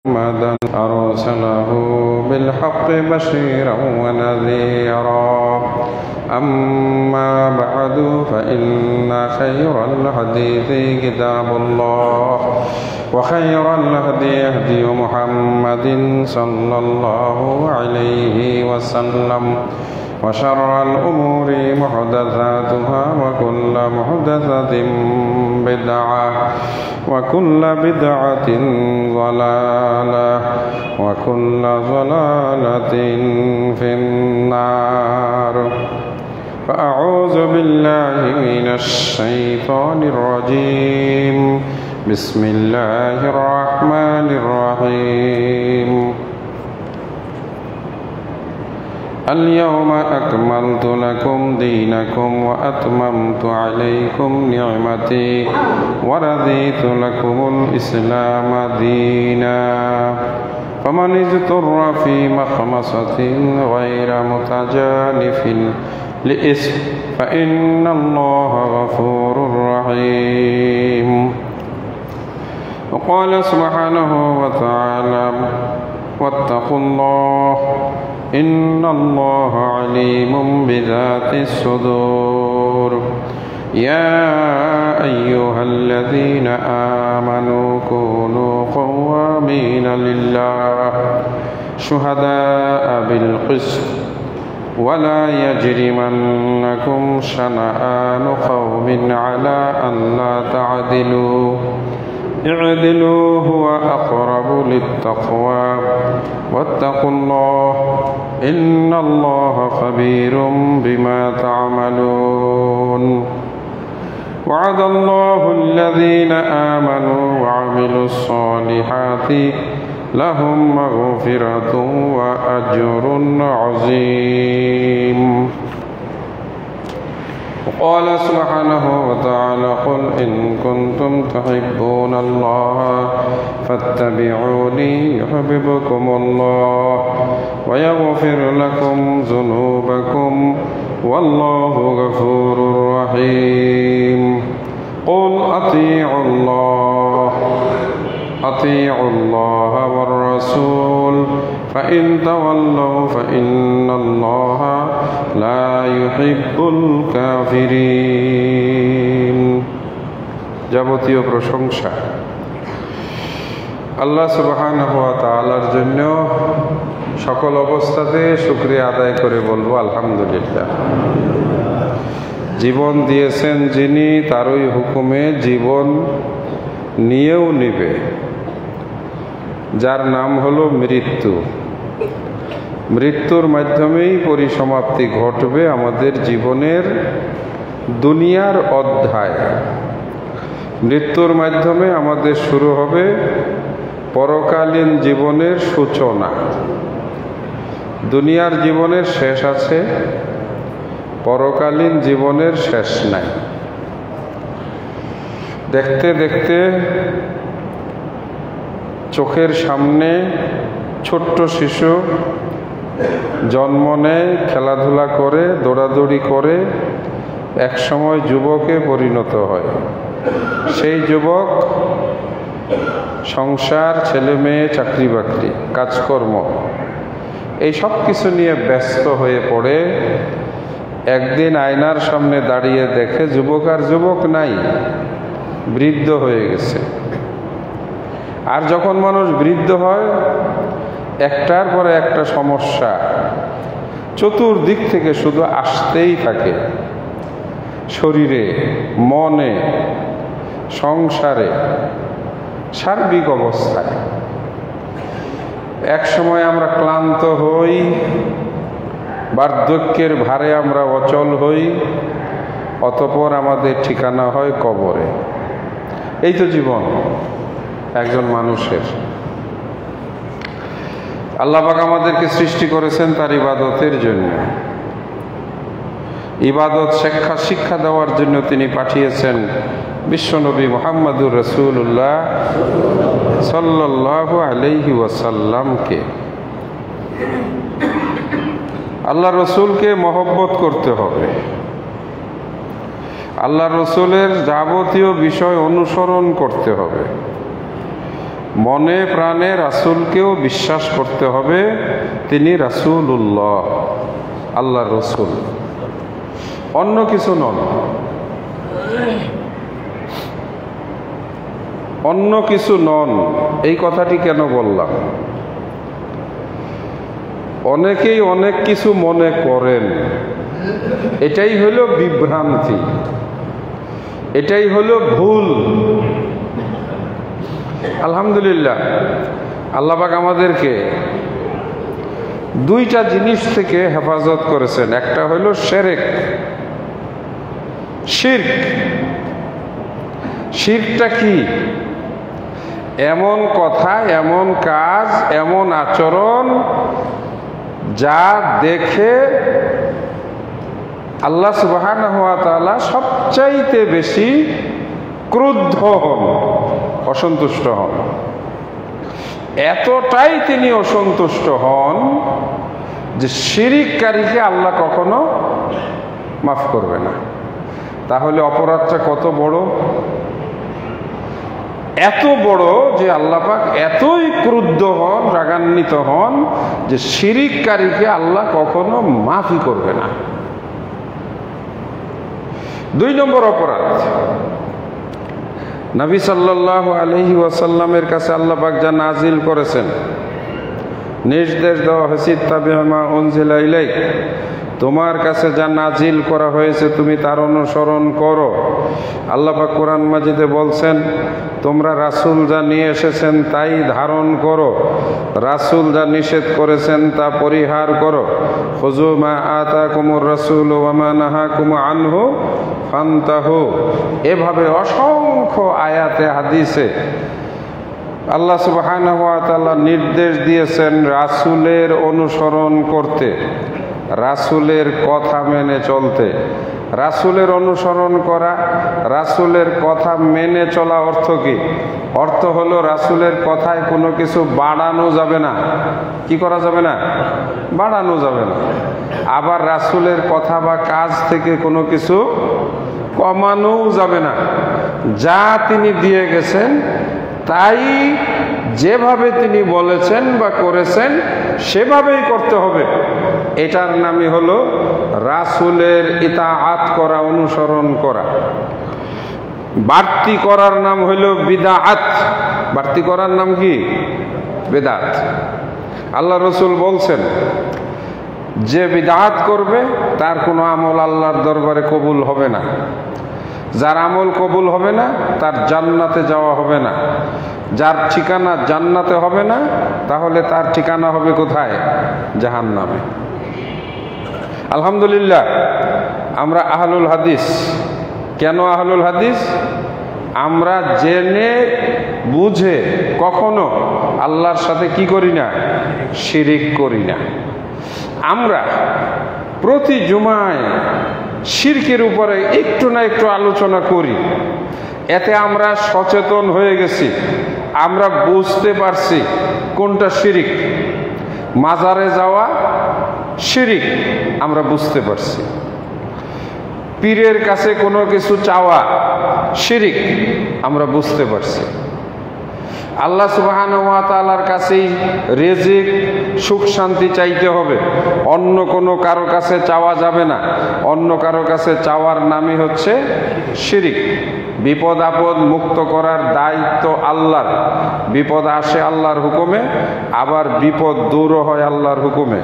محمدا أرسله بالحق بشيرا ونذيرا أما بعد فإن خير الحديث كتاب الله وخير الهدي هدي محمد صلى الله عليه وسلم وشر الأمور محدثاتها وكل محدثة بدعة وكل بدعة ضلالة وكل ضلالة في النار فأعوذ بالله من الشيطان الرجيم بسم الله الرحمن الرحيم اليوم أكملت لكم دينكم وأتممت عليكم نعمتي ورضيت لكم الإسلام دينا فمن اضطر في مخمصة غير متجانف لإثم فإن الله غفور رحيم وقال سبحانه وتعالى واتقوا الله إن الله عليم بذات الصدور يا أيها الذين آمنوا كونوا قوامين لله شهداء بالقسط ولا يجرمنكم شنآن قوم على ألا تعدلوا اعدلوا هو أقرب للتقوى واتقوا الله إن الله خبير بما تعملون وعد الله الذين آمنوا وعملوا الصالحات لهم مغفرة وأجر عظيم وقال سبحانه وتعالى قل إن كنتم تحبون الله فاتبعوني يحببكم الله ويغفر لكم ذنوبكم والله غفور رحيم قل أطيعوا الله والرسول فإن تولوا فإن الله لا يحب الكافرين যাবতীয় প্রশংসা আল্লাহ সুবহানাহু ওয়া তাআলার জন্য। সকল অবস্থাতে শুকরিয়া আদায় করে বলবো আলহামদুলিল্লাহ। জীবন দিয়েছেন যিনি, তারই হুকুমে জীবন নিয়েও নিবে, যার নাম হলো মৃত্যু। মৃত্যুর মাধ্যমেই পরিসমাপ্তি ঘটবে আমাদের জীবনের দুনিয়ার অধ্যায়। মৃত্যুর মাধ্যমে আমাদের শুরু হবে পরকালীন জীবনের সূচনা। দুনিয়ার জীবনের শেষ আছে, পরকালীন জীবনের শেষ নাই। দেখতে দেখতে চোখের সামনে ছোট্ট শিশু জন্ম নেয়, খেলাধুলা করে, দৌড়াদৌড়ি করে, একসময় যুবকে পরিণত হয়। সেই যুবক সংসার, ছেলে মেয়ে, চাকরি বাকরি, কাজকর্ম, এই সব কিছু নিয়ে ব্যস্ত হয়ে পড়ে। একদিন আয়নার সামনে দাঁড়িয়ে দেখে যুবক আর যুবক নাই, বৃদ্ধ হয়ে গেছে। আর যখন মানুষ বৃদ্ধ হয়, একটার পরে একটা সমস্যা চতুর্দিক থেকে শুধু আসতেই থাকে। শরীরে, মনে, সংসারে, সার্বিক অবস্থায়। এক সময় আমরা ক্লান্ত হই, বার্ধক্যের ভারে আমরা অচল হই, অতঃপর আমাদের ঠিকানা হয় কবরে। এই তো জীবন একজন মানুষের। আল্লাহ পাক আমাদেরকে সৃষ্টি করেছেন তার ইবাদতের জন্য। ইবাদত শিক্ষা দেওয়ার জন্য তিনি পাঠিয়েছেন বিশ্বনবী মুহাম্মদুর রাসূলুল্লাহ সাল্লাল্লাহু আলাইহি ওয়াসাল্লামকে। আল্লাহ রসুলকে মহব্বত করতে হবে, আল্লাহ রসুলের যাবতীয় বিষয় অনুসরণ করতে হবে। মনে প্রাণে রাসূলকেও বিশ্বাস করতে হবে তিনি রাসূলুল্লাহ, আল্লাহর রাসূল, অন্য কিছু নন। অন্য কিছু নন। এই কথাটি কেন বললাম? অনেকেই অনেক কিছু মনে করেন, এটাই হলো বিভ্রান্তি, এটাই হলো ভুল। আলহামদুলিল্লাহ, আল্লাহ পাক আমাদেরকে দুইটা জিনিস থেকে হেফাজত করেছেন। একটা হলো শিরক। শিরকটা কি? এমন কথা, এমন কাজ, এমন আচরণ যা দেখে আল্লাহ সুবহানাহু ওয়া তাআলা সবচাইতে বেশি ক্রুদ্ধ হন, অসন্তুষ্ট হন। এতটাই তিনি অসন্তুষ্ট হন যে শিরককারীকে আল্লাহ কখনো মাফ করবে না। তাহলে অপরাধটা কত বড়? এত বড় যে আল্লাহ পাক এতই ক্রুদ্ধ হন, রাগান্বিত হন যে শিরককারীকে আল্লাহ কখনো মাফই করবে না। 2 নম্বর অপরাধ, নবী সাল্লাল্লাহু আলাইহি ওয়াসাল্লামের কাছে আল্লাহ পাক যা নাজিল করেছেন, নির্দেশ দেওয়া হয়েছে ইত্তাবিউ মা উনজিলা ইলাইক, তোমার কাছে যা নাজিল করা হয়েছে তুমি তার অনুসরণ করো। আল্লাহ পাক কোরআন মাজিদে বলছেন তোমরা রাসূল যা নিয়ে এসেছেন তাই ধারণ করো, রাসূল যা নিষেধ করেছেন তা পরিহার করো। খুযু মা আতাকুমুর রাসূলু ওয়া মা নাহাকুম আনহু ফান্তাহু। এভাবে অসংখ্য আয়াতে হাদিসে আল্লাহ সুবহানাহু ওয়া তাআলা নির্দেশ দিয়েছেন রাসূলের অনুসরণ করতে, রাসূলের কথা মেনে চলতে। রাসূলের অনুসরণ করা, রাসূলের কথা মেনে চলা অর্থ কি? অর্থ হলো রাসূলের কথায় কোনো কিছু বাড়ানো যাবে না। কি করা যাবে না? বাড়ানো যাবে না। আবার রাসূলের কথা বা কাজ থেকে কোনো কিছু কমানোও যাবে না। যা তিনি দিয়ে গেছেন তাই যেভাবে তিনি বলেছেন বা করেছেন সেভাবেই করতে হবে। এটার নামই হলো রাসূলের ইতাআত করা, অনুসরণ করা। বাড়তি করার নাম হলো বিদআত। বাড়তি করার নাম কি? বিদআত। আল্লাহ রাসূল বলছেন যে বিদআত করবে তার কোনো আমল আল্লাহর দরবারে কবুল হবে না। যার আমল কবুল হবে না তার জান্নাতে যাওয়া হবে না। যার ঠিকানা জান্নাতে হবে না তাহলে তার ঠিকানা হবে কোথায়? জাহান্নামে। আলহামদুলিল্লাহ, আমরা আহলুল হাদিস। কেন আহলুল হাদিস? আমরা জেনে বুঝে কখনো আল্লাহর সাথে কি করি না? শিরিক করি না। আমরা প্রতি জুমায় শিরকের উপরে একটু না একটু আলোচনা করি। এতে আমরা সচেতন হয়ে গেছি, আমরা বুঝতে পারছি কোনটা শিরিক। মাজারে যাওয়া শিরিক আমরা বুঝতে পারছি, পীরের কাছে কোনো কিছু চাওয়া শিরিক আমরা বুঝতে পারছি। আল্লাহ সুবহানাহু ওয়া তাআলার কাছেই রিজিক, সুখ শান্তি চাইতে হবে, অন্য কোনো কারো কাছে চাওয়া যাবে না। অন্য কারো কাছে চাওয়ার নামই হচ্ছে শিরিক। বিপদ আপদ মুক্ত করার দায়িত্ব আল্লাহর। বিপদ আসে আল্লাহর হুকুমে, আবার বিপদ দূরও হয় আল্লাহর হুকুমে।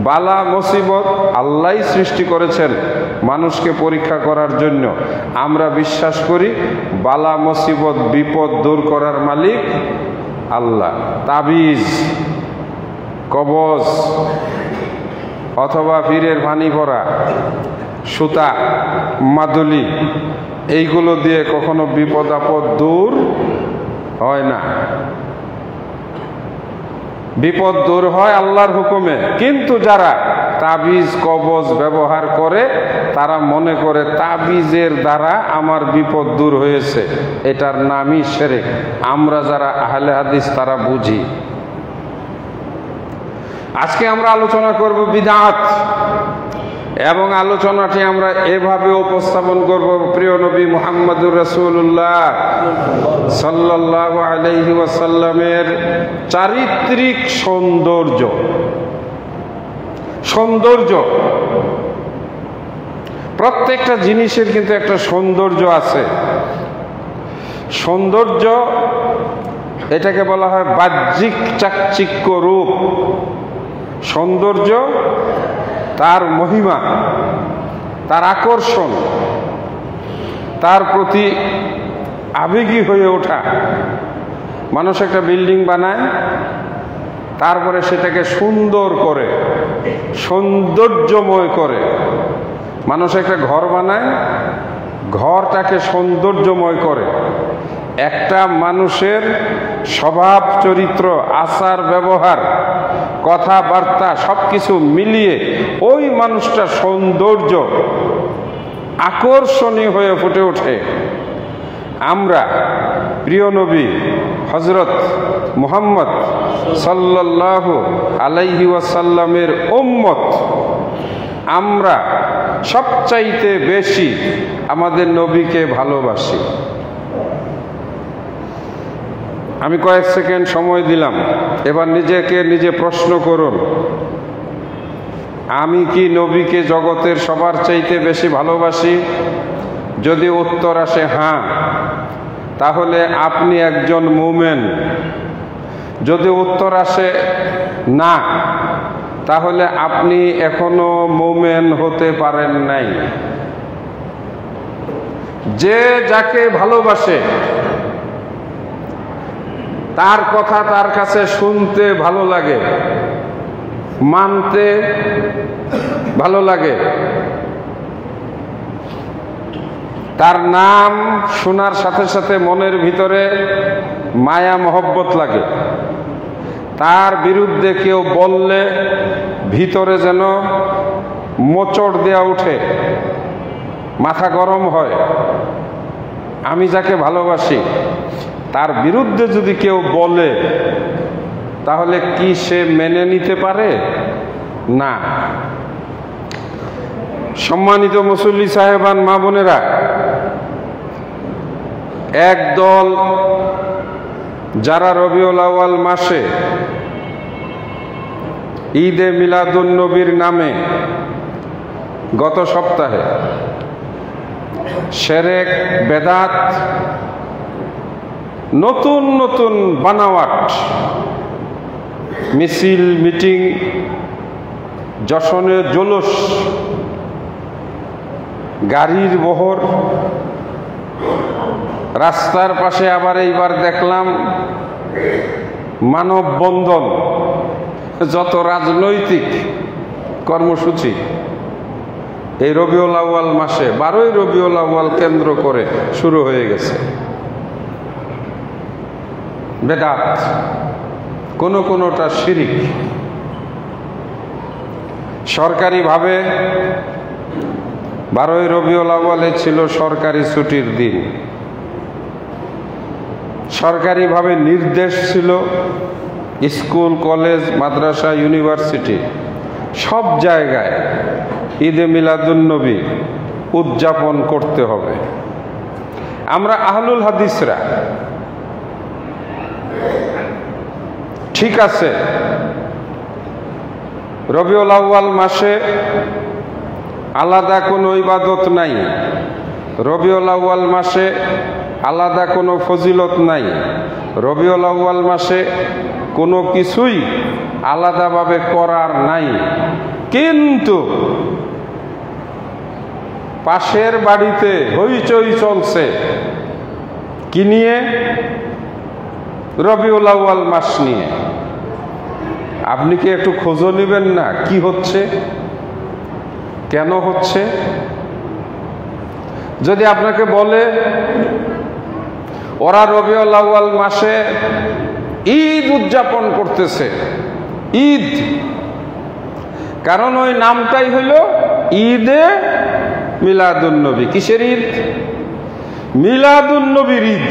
বালা মুসিবত আল্লাহই সৃষ্টি করেছেন মানুষকে পরীক্ষা করার জন্য। আমরা বিশ্বাস করি বালা মুসিবত বিপদ দূর করার মালিক আল্লাহ। তাবিজ, কবজ অথবা পীরের ভানি পরা, সুতা, মাদুলি, এইগুলো দিয়ে কখনো বিপদ আপদ দূর হয় না। বিপদ দূর হয় আল্লাহর হুকুমে। কিন্তু যারা তাবিজ কবজ ব্যবহার করে তারা মনে করে তাবিজের দ্বারা আমার বিপদ দূর হয়েছে, এটার নামই শিরক। আমরা যারা আহলে হাদিস তারা বুঝি। আজকে আমরা আলোচনা করব বিদআত। এবং আলোচনাটি আমরা এভাবে উপস্থাপন করব, প্রিয় নবী মুহাম্মদুর রাসূলুল্লাহ সাল্লাল্লাহু আলাইহি ওয়াসাল্লামের চারিত্রিক সৌন্দর্য। প্রত্যেকটা জিনিসের কিন্তু একটা সৌন্দর্য আছে। সৌন্দর্য এটাকে বলা হয় বাহ্যিক চাকচিক্য রূপ। সৌন্দর্য তার মহিমা, তার আকর্ষণ, তার প্রতি আবেগী হয়ে ওঠা। মানুষ একটা বিল্ডিং বানায়, তারপরে সেটাকে সুন্দর করে, সৌন্দর্যময় করে। মানুষ একটা ঘর বানায়, ঘরটাকে সৌন্দর্যময় করে। একটা মানুষের স্বভাব চরিত্র, আচার ব্যবহার, কথাবার্তা সবকিছু মিলিয়ে ওই মানুষটা সৌন্দর্য, আকর্ষণীয় হয়ে ফুটে ওঠে। আমরা প্রিয় নবী হযরত মুহাম্মদ সাল্লাল্লাহু আলাইহি ওয়াসাল্লামের উম্মত, আমরা সবচাইতে বেশি আমাদের নবীকে ভালোবাসি। আমি কয়েক সেকেন্ড সময় দিলাম, এবার নিজেকে নিজে প্রশ্ন করুন, আমি কি নবীকে জগতের সবার চাইতে বেশি ভালোবাসি? যদি উত্তর আসে হ্যাঁ, তাহলে আপনি একজন মুমিন। যদি উত্তর আসে না, তাহলে আপনি এখনো মুমিন হতে পারেন নাই। যে যাকে ভালোবাসে তার কথা তার কাছে শুনতে ভালো লাগে, মানতে ভালো লাগে, তার নাম শোনার সাথে সাথে মনের ভিতরে মায়া মহব্বত লাগে। তার বিরুদ্ধে কেউ বললে ভিতরে যেন মোচড় দেয়া উঠে, মাথা গরম হয়। আমি যাকে ভালোবাসি তার বিরুদ্ধে যদি কেউ বলে, তাহলে কি সে মেনে নিতে পারে? না। সম্মানিত মুসল্লি সাহেবান, মা বোনেরা, একদল যারা রবিউল আউয়াল মাসে ঈদে মিলাদুন নবীর নামে গত সপ্তাহে শিরক, বেদাত, নতুন নতুন বানাওয়াট, মিছিল, মিটিং, যশনের জলস, গাড়ির বহর, রাস্তার পাশে আবার এইবার দেখলাম মানববন্ধন, যত রাজনৈতিক কর্মসূচি এই রবিউল আউয়াল মাসে 12ই রবিউল আউয়াল কেন্দ্র করে শুরু হয়ে গেছে। বেদাত, কোনোটা শিরিক। সরকারিভাবে 12ই রবিউল আউয়ালে ছিল সরকারি ছুটির দিন। সরকারিভাবে নির্দেশ ছিল স্কুল, কলেজ, মাদ্রাসা, ইউনিভার্সিটি সব জায়গায় ঈদে মিলাদুন নবী উদযাপন করতে হবে। আমরা আহলুল হাদিসরা ঠিক আছে, রবিউল আউয়াল মাসে আলাদা কোনো ইবাদত নাই, রবিউল আউয়াল মাসে আলাদা কোনো ফজিলত নাই, রবিউল আউয়াল মাসে কোনো কিছুই আলাদাভাবে করার নাই। কিন্তু পাশের বাড়িতে হইচই চলছে কি নিয়ে? রবিউল আউয়াল মাস নিয়ে। আপনি কি একটু খোঁজও নেবেন না কি হচ্ছে, কেন হচ্ছে? যদি আপনাকে বলে ওরা রবিউল আউয়াল মাসে ঈদ উদযাপন করতেছে, ঈদ, কারণ ওই নামটাই হইল ঈদে মিলাদুন নবী। কিসের ঈদ? মিলাদুন নবীর ঈদ।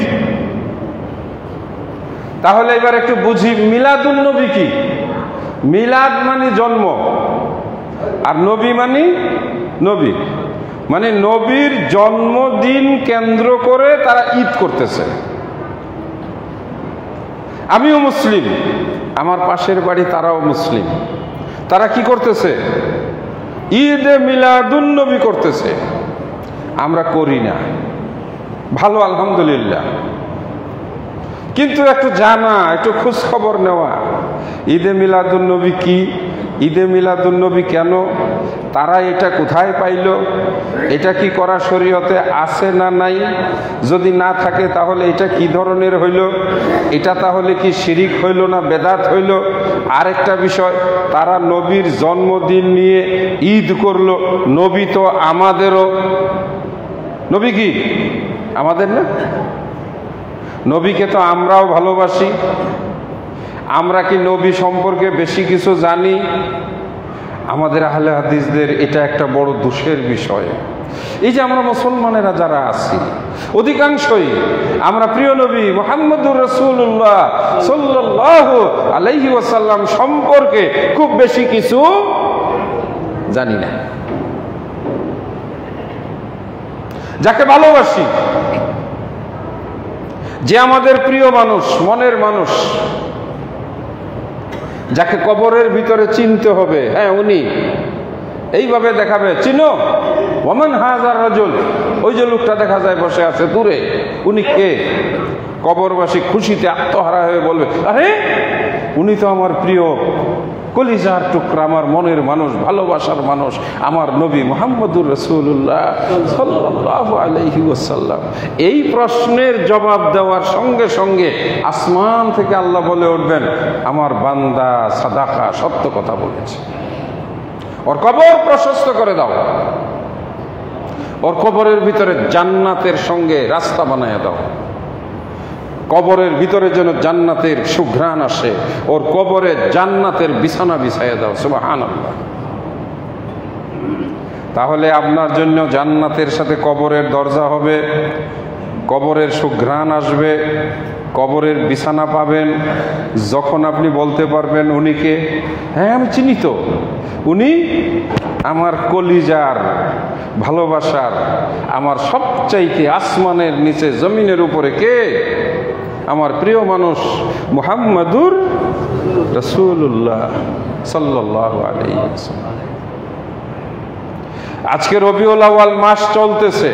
তাহলে এবার একটু বুঝি মিলাদুন নবী কি। মিলাদ মানে জন্ম, আর নবী নবী মানে নবীর জন্মদিন কেন্দ্র করে তারা ঈদ করতেছে। আমিও মুসলিম, আমার পাশের বাড়ি তারাও মুসলিম, তারা কি করতেছে? ঈদে মিলাদুন নবী করতেছে। আমরা করি না, ভালো আলহামদুলিল্লাহ, কিন্তু একটু জানা, একটু খোঁজ খবর নেওয়া, ঈদে মিলাদুন নবী কি, ঈদে মিলাদুন নবী কেন, তারা এটা কোথায় পাইল, এটা কি করা শরীয়তে আছে না নাই, যদি না থাকে তাহলে এটা কি ধরনের হইল, এটা তাহলে কি শিরিক হইল না বেদাত হইল। আরেকটা বিষয়, তারা নবীর জন্মদিন নিয়ে ঈদ করলো। নবী তো আমাদেরও, নবী কি আমাদের না? নবীকে তো আমরাও ভালোবাসি। আমরা কি নবী সম্পর্কে বেশি কিছু জানি? আমাদের আহলে হাদিসদের এটা একটা বড় দোষের বিষয়। এই যে আমরা মুসলমানেরা যারা আছি, অধিকাংশই আমরা প্রিয় নবী মুহাম্মদুর রাসূলুল্লাহ সাল্লাল্লাহু আলাইহি ওয়াসাল্লাম সম্পর্কে খুব বেশি কিছু জানি না। যাকে ভালোবাসি, যে আমাদের প্রিয় মানুষ, মনের মানুষ, যাকে কবরের ভিতরে চিনতে হবে, হ্যাঁ উনি এইভাবে দেখাবে, চিনো ওমান হাজার রাজুল, ওই যে লোকটা দেখা যায় বসে আছে দূরে, উনি কে? কবরবাসী খুশিতে আত্মহারা হয়ে বলবে, আরে উনি তো আমার প্রিয় কলিজার টুকরা, আমার মনের মানুষ, ভালোবাসার মানুষ, আমার নবী মুহাম্মদুর রাসূলুল্লাহ সাল্লাল্লাহু আলাইহি ওয়াসাল্লাম। এই প্রশ্নের জবাব দেওয়ার সঙ্গে সঙ্গে আসমান থেকে আল্লাহ বলে উঠবেন, আমার বান্দা সাদাকা, সত্য কথা বলেছে, ওর কবর প্রশস্ত করে দাও, ওর কবরের ভিতরে জান্নাতের সঙ্গে রাস্তা বানায় দাও, কবরের ভিতরে যেন জান্নাতের সুঘ্রাণ আসে, ওর কবরে জান্নাতের বিছানা বিছাইয়া দাও। সুবহানাল্লাহ। তাহলে আপনার জন্য জান্নাতের সাথে কবরের দরজা হবে, কবরের সুঘ্রাণ আসবে, কবরের বিছানা পাবেন। যখন আপনি বলতে পারবেন উনি কে, হ্যাঁ আমি চিনি তো, উনি আমার কলিজার ভালোবাসার, আমার সবচাইতে আসমানের নিচে জমিনের উপরে কে, আমার প্রিয় মানুষ মুহাম্মদুর রাসূলুল্লাহ সাল্লাল্লাহু আলাইহি ওয়াসাল্লাম। আজকে রবিউল আউয়াল মাস চলতেছে,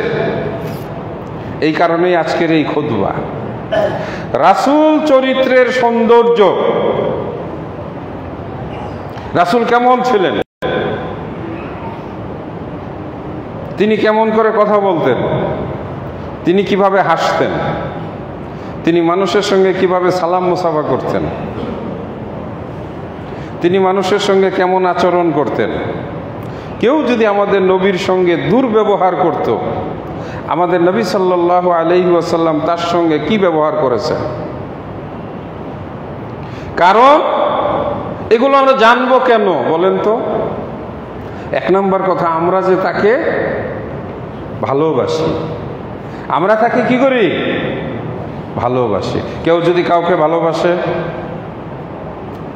এই কারণেই আজকের এই খুতবা। রাসূল চরিত্রের সৌন্দর্য, রাসূল কেমন ছিলেন, তিনি কেমন করে কথা বলতেন, তিনি কিভাবে হাসতেন, তিনি মানুষের সঙ্গে কিভাবে সালাম মুসাফা করতেন, তিনি মানুষের সঙ্গে কেমন আচরণ করতেন। কেউ যদি আমাদের নবীর সঙ্গে দুর্ব্যবহার করত, আমাদের নবী সাল্লাল্লাহু আলাইহি ওয়াসাল্লাম তার সঙ্গে কি ব্যবহার করেছেন। কারণ এগুলো আমরা জানবো কেন বলেন তো? এক নম্বর কথা, আমরা যে তাকে ভালোবাসি, আমরা তাকে কি করি? ভালোবাসি। কেউ যদি কাউকে ভালোবাসে,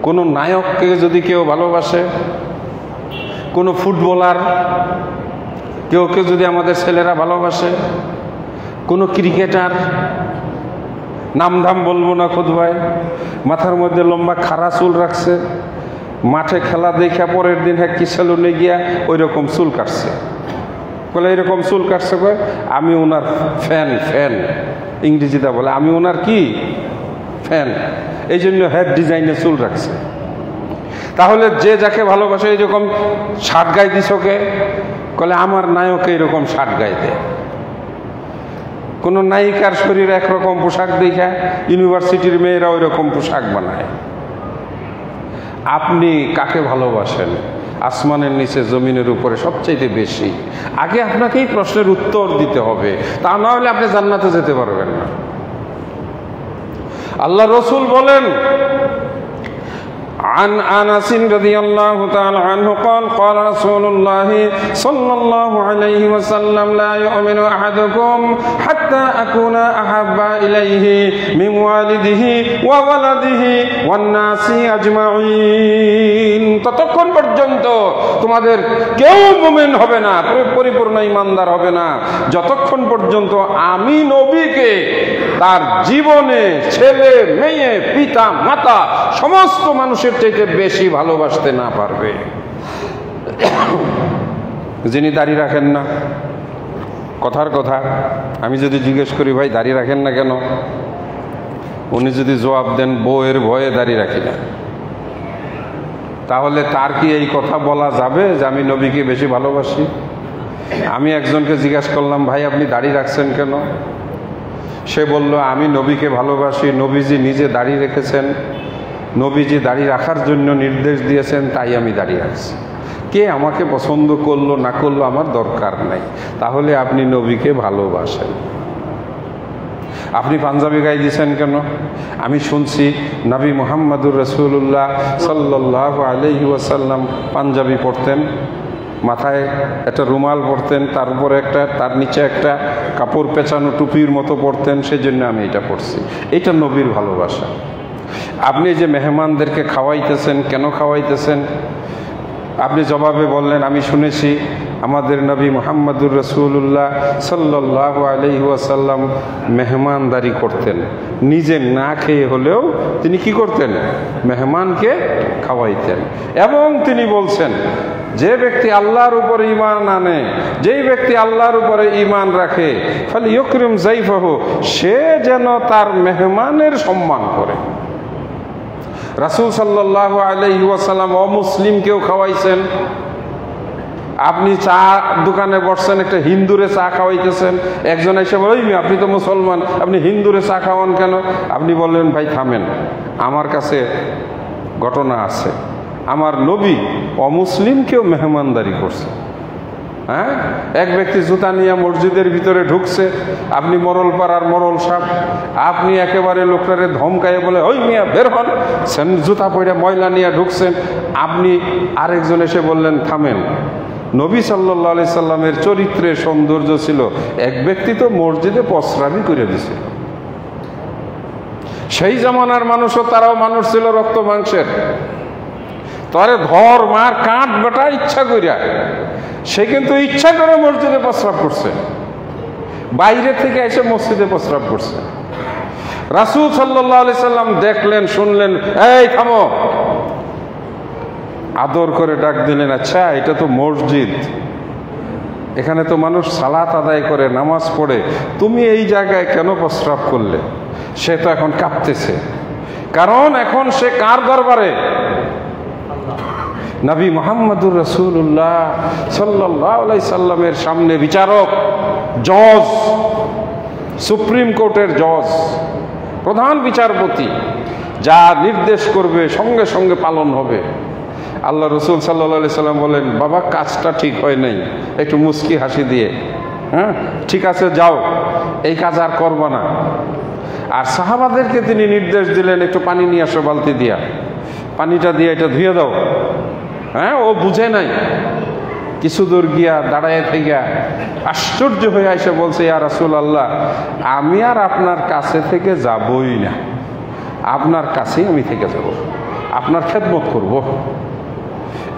কোনো নায়ককে যদি কেউ ভালোবাসে, কোনো ফুটবলার, কেউ যদি আমাদের ছেলেরা ভালোবাসে, কোনো ক্রিকেটার, নামধাম বলবো না খুতবায়, মাথার মধ্যে লম্বা খাড়া চুল রাখছে, মাঠে খেলা দেখা পরের দিন কি সেলুনে গিয়া ওই রকম চুল কাটছে, বলে এরকম চুল কাটছে, কয় আমি ওনার ফ্যান, ইংরেজিতে বলে আমি ওনার কি ফ্যান, এই জন্য হেড ডিজাইনে চুল রাখছে। তাহলে যে যাকে ভালোবাসে এইরকম শার্ট গায়ে দিছকে, বলে আমার নায়ক এইরকম শার্ট গায়ে দেয়। কোন নায়িকার শরীরে একরকম পোশাক দেখা ইউনিভার্সিটির মেয়েরা ওই রকম পোশাক বানায়। আপনি কাকে ভালোবাসেন আসমানের নিচে জমিনের উপরে সবচাইতে বেশি? আগে আপনাকে এই প্রশ্নের উত্তর দিতে হবে, তা না হলে আপনি জান্নাতে যেতে পারবেন না। আল্লাহ রসুল বলেন, عن أنس رضي الله تعالى عنه قال قال رسول الله صلى الله عليه وسلم لا يؤمن أحدكم حتى أكون أحب إليه من والده وولده والناس أجمعين ততক্ষণ পর্যন্ত তোমাদের কেউ মুমিন হবে না, পরিপূর্ণ ঈমানদার হবে না, যতক্ষণ পর্যন্ত আমি নবীকে তার জীবনে ছেলে মেয়ে পিতা মাতা সমস্ত মানুষের চাইতে বেশি ভালোবাসতে না পারবে। যিনি দাড়ি রাখেন না, কথার কথা আমি যদি জিজ্ঞেস করি ভাই দাড়ি রাখেন না কেন, উনি যদি জবাব দেন বউয়ের ভয়ে দাড়ি রাখি না, তাহলে তার কি এই কথা বলা যাবে যে আমি নবীকে বেশি ভালোবাসি? আমি একজনকে জিজ্ঞাসা করলাম ভাই আপনি দাড়ি রাখছেন কেন? সে বলল আমি নবীকে ভালোবাসি, নবীজি নিজে দাড়ি রেখেছেন, নবীজি দাড়ি রাখার জন্য নির্দেশ দিয়েছেন, তাই আমি দাড়ি রাখছি। কে আমাকে পছন্দ করলো না করলো আমার দরকার নাই, তাহলে আপনি নবীকে ভালোবাসেন। আপনি পাঞ্জাবি গায়ে দিয়েছেন কেন? আমি শুনছি নবী মুহাম্মদুর রাসূলুল্লাহ সাল্লাল্লাহু আলাইহি ওয়াসাল্লাম পাঞ্জাবি পরতেন, মাথায় একটা রুমাল পরতেন, তার উপরে তার নিচে একটা কাপড় পেঁচানো টুপির মতো পরতেন, সেই জন্য আমি এটা পরছি। এটা নবীর ভালোবাসা। আপনি যে মেহমানদেরকে খাওয়াইতেছেন, কেন খাওয়াইতেছেন? আপনি জবাবে বললেন আমি শুনেছি আমাদের নবী মুহাম্মদুর রাসূলুল্লাহ সাল্লাল্লাহু আলাইহি ওয়াসাল্লাম মেহমানদারি করতেন, নিজে না খেয়ে হলেও তিনি কি করতেন? মেহমানকে খাওয়াইতেন। এবং তিনি বলছেন যে ব্যক্তি আল্লাহর উপরে ঈমান আনে, যেই ব্যক্তি আল্লাহর উপরে ঈমান রাখে, ফালিয়ুকরিম যায়ফাহু, সে যেন তার মেহমানের সম্মান করে। রাসূল সাল্লাল্লাহু আলাইহি ওয়াসাল্লাম অমুসলিমকেও খাওয়াইছেন। আপনি চা দোকানে বসছেন, একটা হিন্দুরে চা খাওয়াইতেছেন, একজন এসে বলে আপনি তো মুসলমান, আপনি হিন্দুরে চা খাওয়ান কেন? আপনি বললেন ভাই থামেন, আমার কাছে ঘটনা আছে, আমার নবী অমুসলিমকেও মেহমানদারি করছে। হ্যাঁ, এক ব্যক্তি জুতা নিয়ে মসজিদের ভিতরে ঢুকছে, আপনি মরল পাড়ার মরল সাপ, আপনি একেবারে লোকটারে ধমকায়ে বলে ওই মিয়া বের হন, জুতা পরে ময়লা নিয়ে ঢুকছেন। আপনি আরেকজন এসে বললেন থামেন। নবী সাল্লাল্লাহু আলাইহি সাল্লামের চরিত্রের সৌন্দর্য ছিল, এক ব্যক্তি তো মসজিদে প্রস্রাবই করে দিছে। সেই জামানার মানুষও, তারাও মানুষ ছিল রক্ত মাংসের, তারে ধর মার কাট বেটা ইচ্ছা করিয়া, সে কিন্তু ইচ্ছা করে মসজিদে প্রস্রাব করছে, বাইরে থেকে এসে মসজিদে প্রস্রাব করছে। রাসূল সাল্লাল্লাহু আলাইহি সাল্লাম দেখলেন, শুনলেন, এই থামো, আদর করে ডাক দিলেন, আচ্ছা এটা তো মসজিদ, এখানে তো মানুষ সালাত আদায় করে, নামাজ পড়ে, তুমি এই জায়গায় কেন প্রস্রাব করলে? সে তো এখন কাঁপতেছে, কারণ এখন সে কার দরবারে? নবী মুহাম্মদুর রাসূলুল্লাহ সাল্লাল্লাহু আলাইহি সাল্লামের সামনে বিচারক, জজ, সুপ্রিম কোর্টের জজ, প্রধান বিচারপতি, যা নির্দেশ করবে সঙ্গে সঙ্গে পালন হবে। আল্লাহ রসুল সাল্লাল্লাহু আলাইহি সাল্লাম বলেন, বাবা কাজটা ঠিক হয় নাই, একটু মুস্কি হাসি দিয়ে, হ্যাঁ ঠিক আছে যাও, এই কাজ আর করবা না। আর সাহাবাদেরকে তিনি নির্দেশ দিলেন, একটু পানি নিয়ে আসো বালতি দিয়া, পানিটা দিয়ে এটা ধুয়ে দাও। হ্যাঁ, ও বুঝে নাই, কিছু দূর গিয়া দাঁড়ায় থেকে আশ্চর্য হয়ে এসে বলছে, ইয়া রাসূলুল্লাহ, আমি আর আপনার কাছে থেকে যাবই না, আপনার কাছেই আমি থেকে যাব, আপনার খেদমত করব।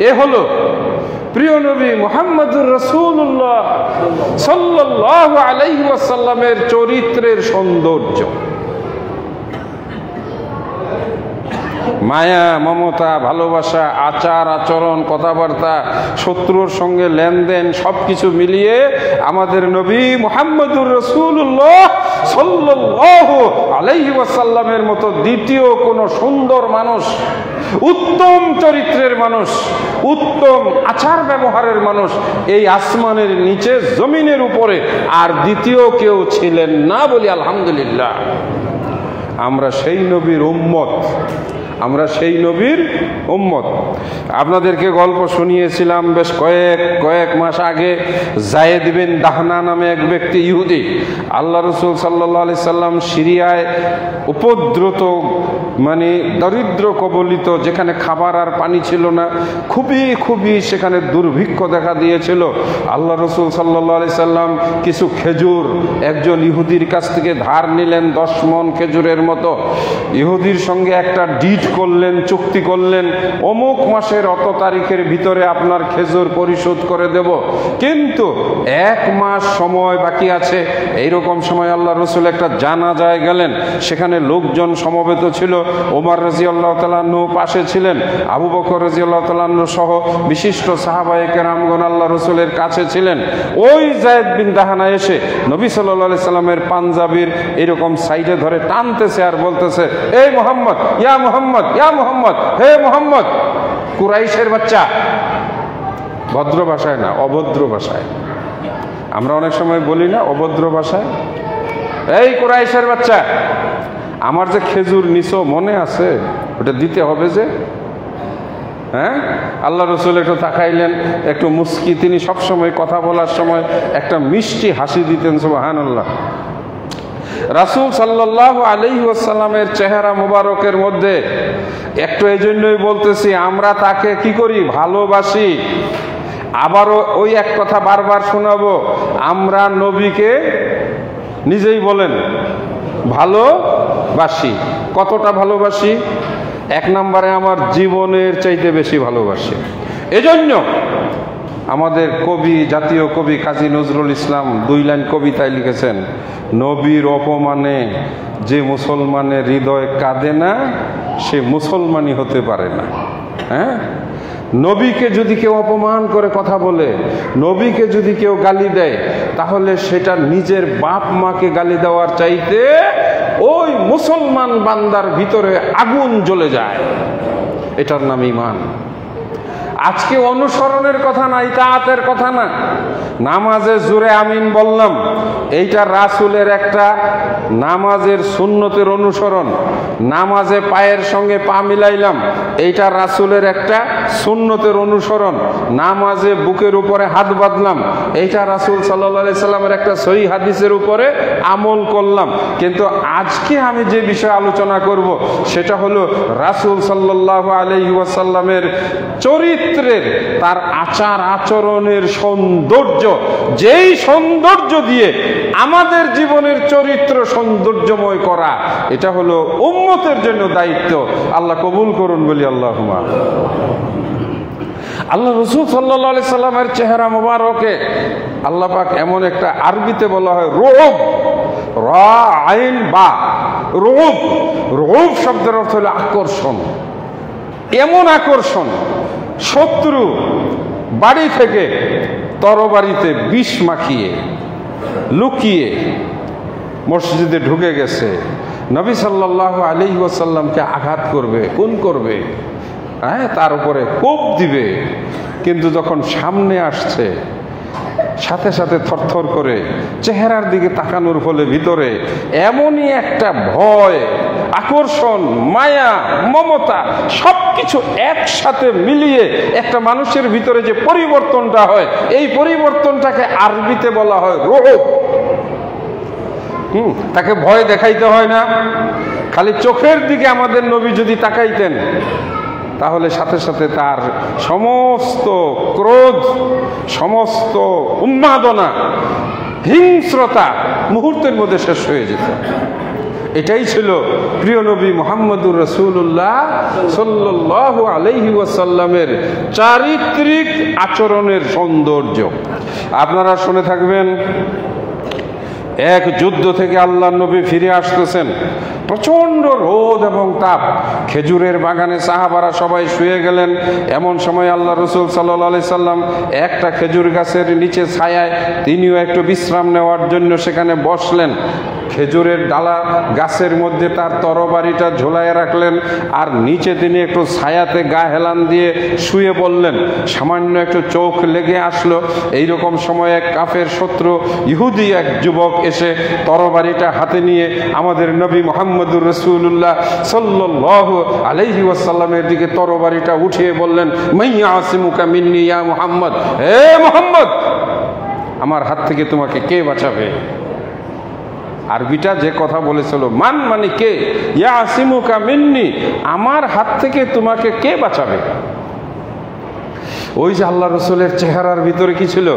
এ হলো প্রিয় নবী মুহাম্মদুর রাসূলুল্লাহ সাল্লাল্লাহু আলাইহি ওয়াসাল্লামের চরিত্রের সৌন্দর্য। মায়া, মমতা, ভালোবাসা, আচার আচরণ, কথাবার্তা, শত্রুর সঙ্গে লেনদেন, সবকিছু মিলিয়ে আমাদের নবী মুহাম্মদুর রাসূলুল্লাহ সাল্লাল্লাহু আলাইহি ওয়াসাল্লামের মতো দ্বিতীয় কোন সুন্দর মানুষ, উত্তম চরিত্রের মানুষ, উত্তম আচার ব্যবহারের মানুষ এই আসমানের নিচে, জমিনের উপরে আর দ্বিতীয় কেউ ছিলেন না বলি আলহামদুলিল্লাহ। আমরা সেই নবীর উম্মত, আমরা সেই নবীর উম্মত। আপনাদেরকে গল্প শুনিয়েছিলাম বেশ কয়েক মাস আগে, যায়েদ বিন দাহনা নামে এক ব্যক্তি, ইহুদি, আল্লাহ রসুল সাল্লাল্লাহু আলাইহি সাল্লাম সিরিয়ায় উপদ্রুত, মানে দরিদ্র কবলিত, যেখানে খাবার আর পানি ছিল না, খুবই সেখানে দুর্ভিক্ষ দেখা দিয়েছিল। আল্লাহ রসুল সাল্লাল্লাহু আলাইহি সাল্লাম কিছু খেজুর একজন ইহুদির কাছ থেকে ধার নিলেন, 10 মণ খেজুরের মতো। ইহুদির সঙ্গে একটা ডিট করলেন, চুক্তি করলেন, অমুক মাসের অত তারিখের ভিতরে আপনার খেজুর পরিশোধ করে দেব, কিন্তু 1 মাস সময় বাকি আছে। এইরকম সময় আল্লাহ রসুল একটা জানাজায় গেলেন, সেখানে লোকজন সমবেত ছিল। ওমর রাদিয়াল্লাহু তাআলা আনহু পাশে ছিলেন, আবু বকর রাদিয়াল্লাহু তাআলা আনহু সহ বিশিষ্ট সাহাবায়ে কেরামগণ আল্লাহ রসুলের কাছে ছিলেন। ওই যায়েদ বিন দাহানা এসে নবী সাল্লাল্লাহু আলাইহি সাল্লামের পাঞ্জাবির এরকম সাইডে ধরে টানতেছে আর বলতেছে, এই মুহাম্মদ, ইয়া মুহাম্মদ, ইয়া মুহাম্মদ, হে মুহাম্মদ। কুরাইশের বাচ্চা, ভদ্র ভাষায় না, অভদ্র ভাষায়। আমরা অনেক সময় বলি না অভদ্র ভাষায়, এই কুরাইশের বাচ্চা, আমার যে খেজুর নিছো মনে আছে, ওটা দিতে হবে যে। হ্যাঁ, আল্লাহ রসুল একটু তাকাইলেন, একটু মুস্কি। তিনি সবসময় কথা বলার সময় একটা মিষ্টি হাসি দিতেন, সুবহানাল্লাহ। রাসূল সাল্লাল্লাহু আলাইহি ওয়াসাল্লামের চেহারা মুবারকের মধ্যে একটু এই জন্যই বলতেছি, আমরা তাকে কি করি, ভালোবাসি। আবারও ওই এক কথা বারবার শোনাবো, আমরা নবীকে নিজেই বলেন ভালোবাসি। কতটা ভালোবাসি? 1 নম্বরে আমার জীবনের চাইতে বেশি ভালোবাসি। এজন্য আমাদের কবি, জাতীয় কবি কাজী নজরুল ইসলাম 2 লাইন কবিতায় লিখেছেন, নবীর অপমানে যে মুসলমানের হৃদয় কাঁদে না, সে মুসলমানই হতে পারে না। হ্যাঁ, নবীকে যদি কেউ অপমান করে কথা বলে, নবীকে যদি কেউ গালি দেয়, তাহলে সেটা নিজের বাপ মাকে গালি দেওয়ার চাইতে ওই মুসলমান বান্দার ভিতরে আগুন জ্বলে যায়। এটার নাম ঈমান। আজকে অনুসরণের কথা না, ইতাআতের কথা না। নামাজে জোরে আমিন বললাম, এইটা রাসূলের একটা নামাজের সুন্নতের অনুসরণ। নামাজে পায়ের সঙ্গে পা মিলাইলাম, এইটা রাসূলের একটা সুন্নতের অনুসরণ। নামাজে বুকের উপরে হাত বাঁধলাম, এইটা রাসূল সাল্লাল্লাহু আলাইহি সাল্লামের একটা সহিহ হাদিসের উপরে আমল করলাম। কিন্তু আজকে আমি যে বিষয়ে আলোচনা করব, সেটা হলো রাসূল সাল্লাল্লাহু আলাইহি ওয়াসাল্লামের চরিত্রের, তার আচার আচরণের সৌন্দর্য, যেই সৌন্দর্য দিয়ে আমাদের জীবনের চরিত্র সৌন্দর্যময় করা, এটা হলো উম্মতের জন্য দায়িত্ব। আল্লাহ কবুল করুন, বলি আল্লাহুম্মা। আল্লাহ রাসূল সাল্লাল্লাহু আলাইহি সাল্লামের চেহারা মোবারকে আল্লাহ পাক এমন একটা, আরবিতে বলা হয় রুব, রা আইন বা, রুব। রুব শব্দের অর্থ হলো আকর্ষণ। এমন আকর্ষণ, শত্রু বাড়ি থেকে তরবারিতে বিষ মাখিয়ে লুকিয়ে মসজিদে ঢুকে গেছে, নবী সাল্লাল্লাহু আলাইহি ওয়াসাল্লামকে আঘাত করবে, খুন করবে, হ্যাঁ, তার উপরে কোপ দিবে। কিন্তু যখন সামনে আসছে, সাথে সাথে থরথর করে চেহারার দিকে তাকানোর ফলে ভিতরে এমনই একটা ভয়, আকর্ষণ, মায়া, মমতা, সবকিছু একসাথে মিলিয়ে একটা মানুষের ভিতরে যে পরিবর্তনটা হয়, এই পরিবর্তনটাকে আরবিতে বলা হয় রুব। তাকে ভয় দেখাইতে হয় না, খালি চোখের দিকে আমাদের নবী যদি তাকাইতেন, তাহলে সাথে সাথে তার সমস্ত ক্রোধ, সমস্ত উন্মাদনা, হিংস্রতা মুহূর্তের মধ্যে শেষ হয়ে যেত। এটাই ছিল প্রিয় নবী মুহাম্মদুর রাসূলুল্লাহ সাল্লাল্লাহু আলাইহি ওয়াসাল্লামের চারিত্রিক আচরণের সৌন্দর্য। আপনারা শুনে থাকবেন, এক যুদ্ধ থেকে আল্লাহর নবী ফিরে আসতেছেন, প্রচন্ড রোদ এবং তাপ, খেজুরের বাগানে সাহাবারা সবাই শুয়ে গেলেন। এমন সময় আল্লাহ রসুল সাল্লাল্লাহু আলাইহি সাল্লাম একটা খেজুর গাছের নিচে ছায়ায় তিনিও একটু বিশ্রাম নেওয়ার জন্য সেখানে বসলেন। খেজুরের ডালা গাছের মধ্যে তার তরবারিটা ঝোলায় রাখলেন, আর নিচে তিনি একটু ছায়াতে গা হেলান দিয়ে শুয়ে পড়লেন। সামান্য একটু চোখ লেগে আসলো, এইরকম সময় এক কাফের শত্রু ইহুদি এক যুবক এসে তরবারিটা হাতে নিয়ে আমাদের নবী মুহাম্মদুর রাসূলুল্লাহ সাল্লাল্লাহু আলাইহি ওয়াসাল্লামের দিকে তরবারিটা উঠিয়ে বললেন, মাইয়া আসিমুকা মিন্নি ইয়া মুহাম্মদ, হে মুহাম্মদ, আমার হাত থেকে তোমাকে কে বাঁচাবে? আরবিটা যে কথা বলেছিল, মান মানে কে, ইয়া আসিমুকা মিন্নি, আমার হাত থেকে তোমাকে কে বাঁচাবে? ওই যে আল্লাহ রসুলের চেহারার ভিতরে কি ছিল?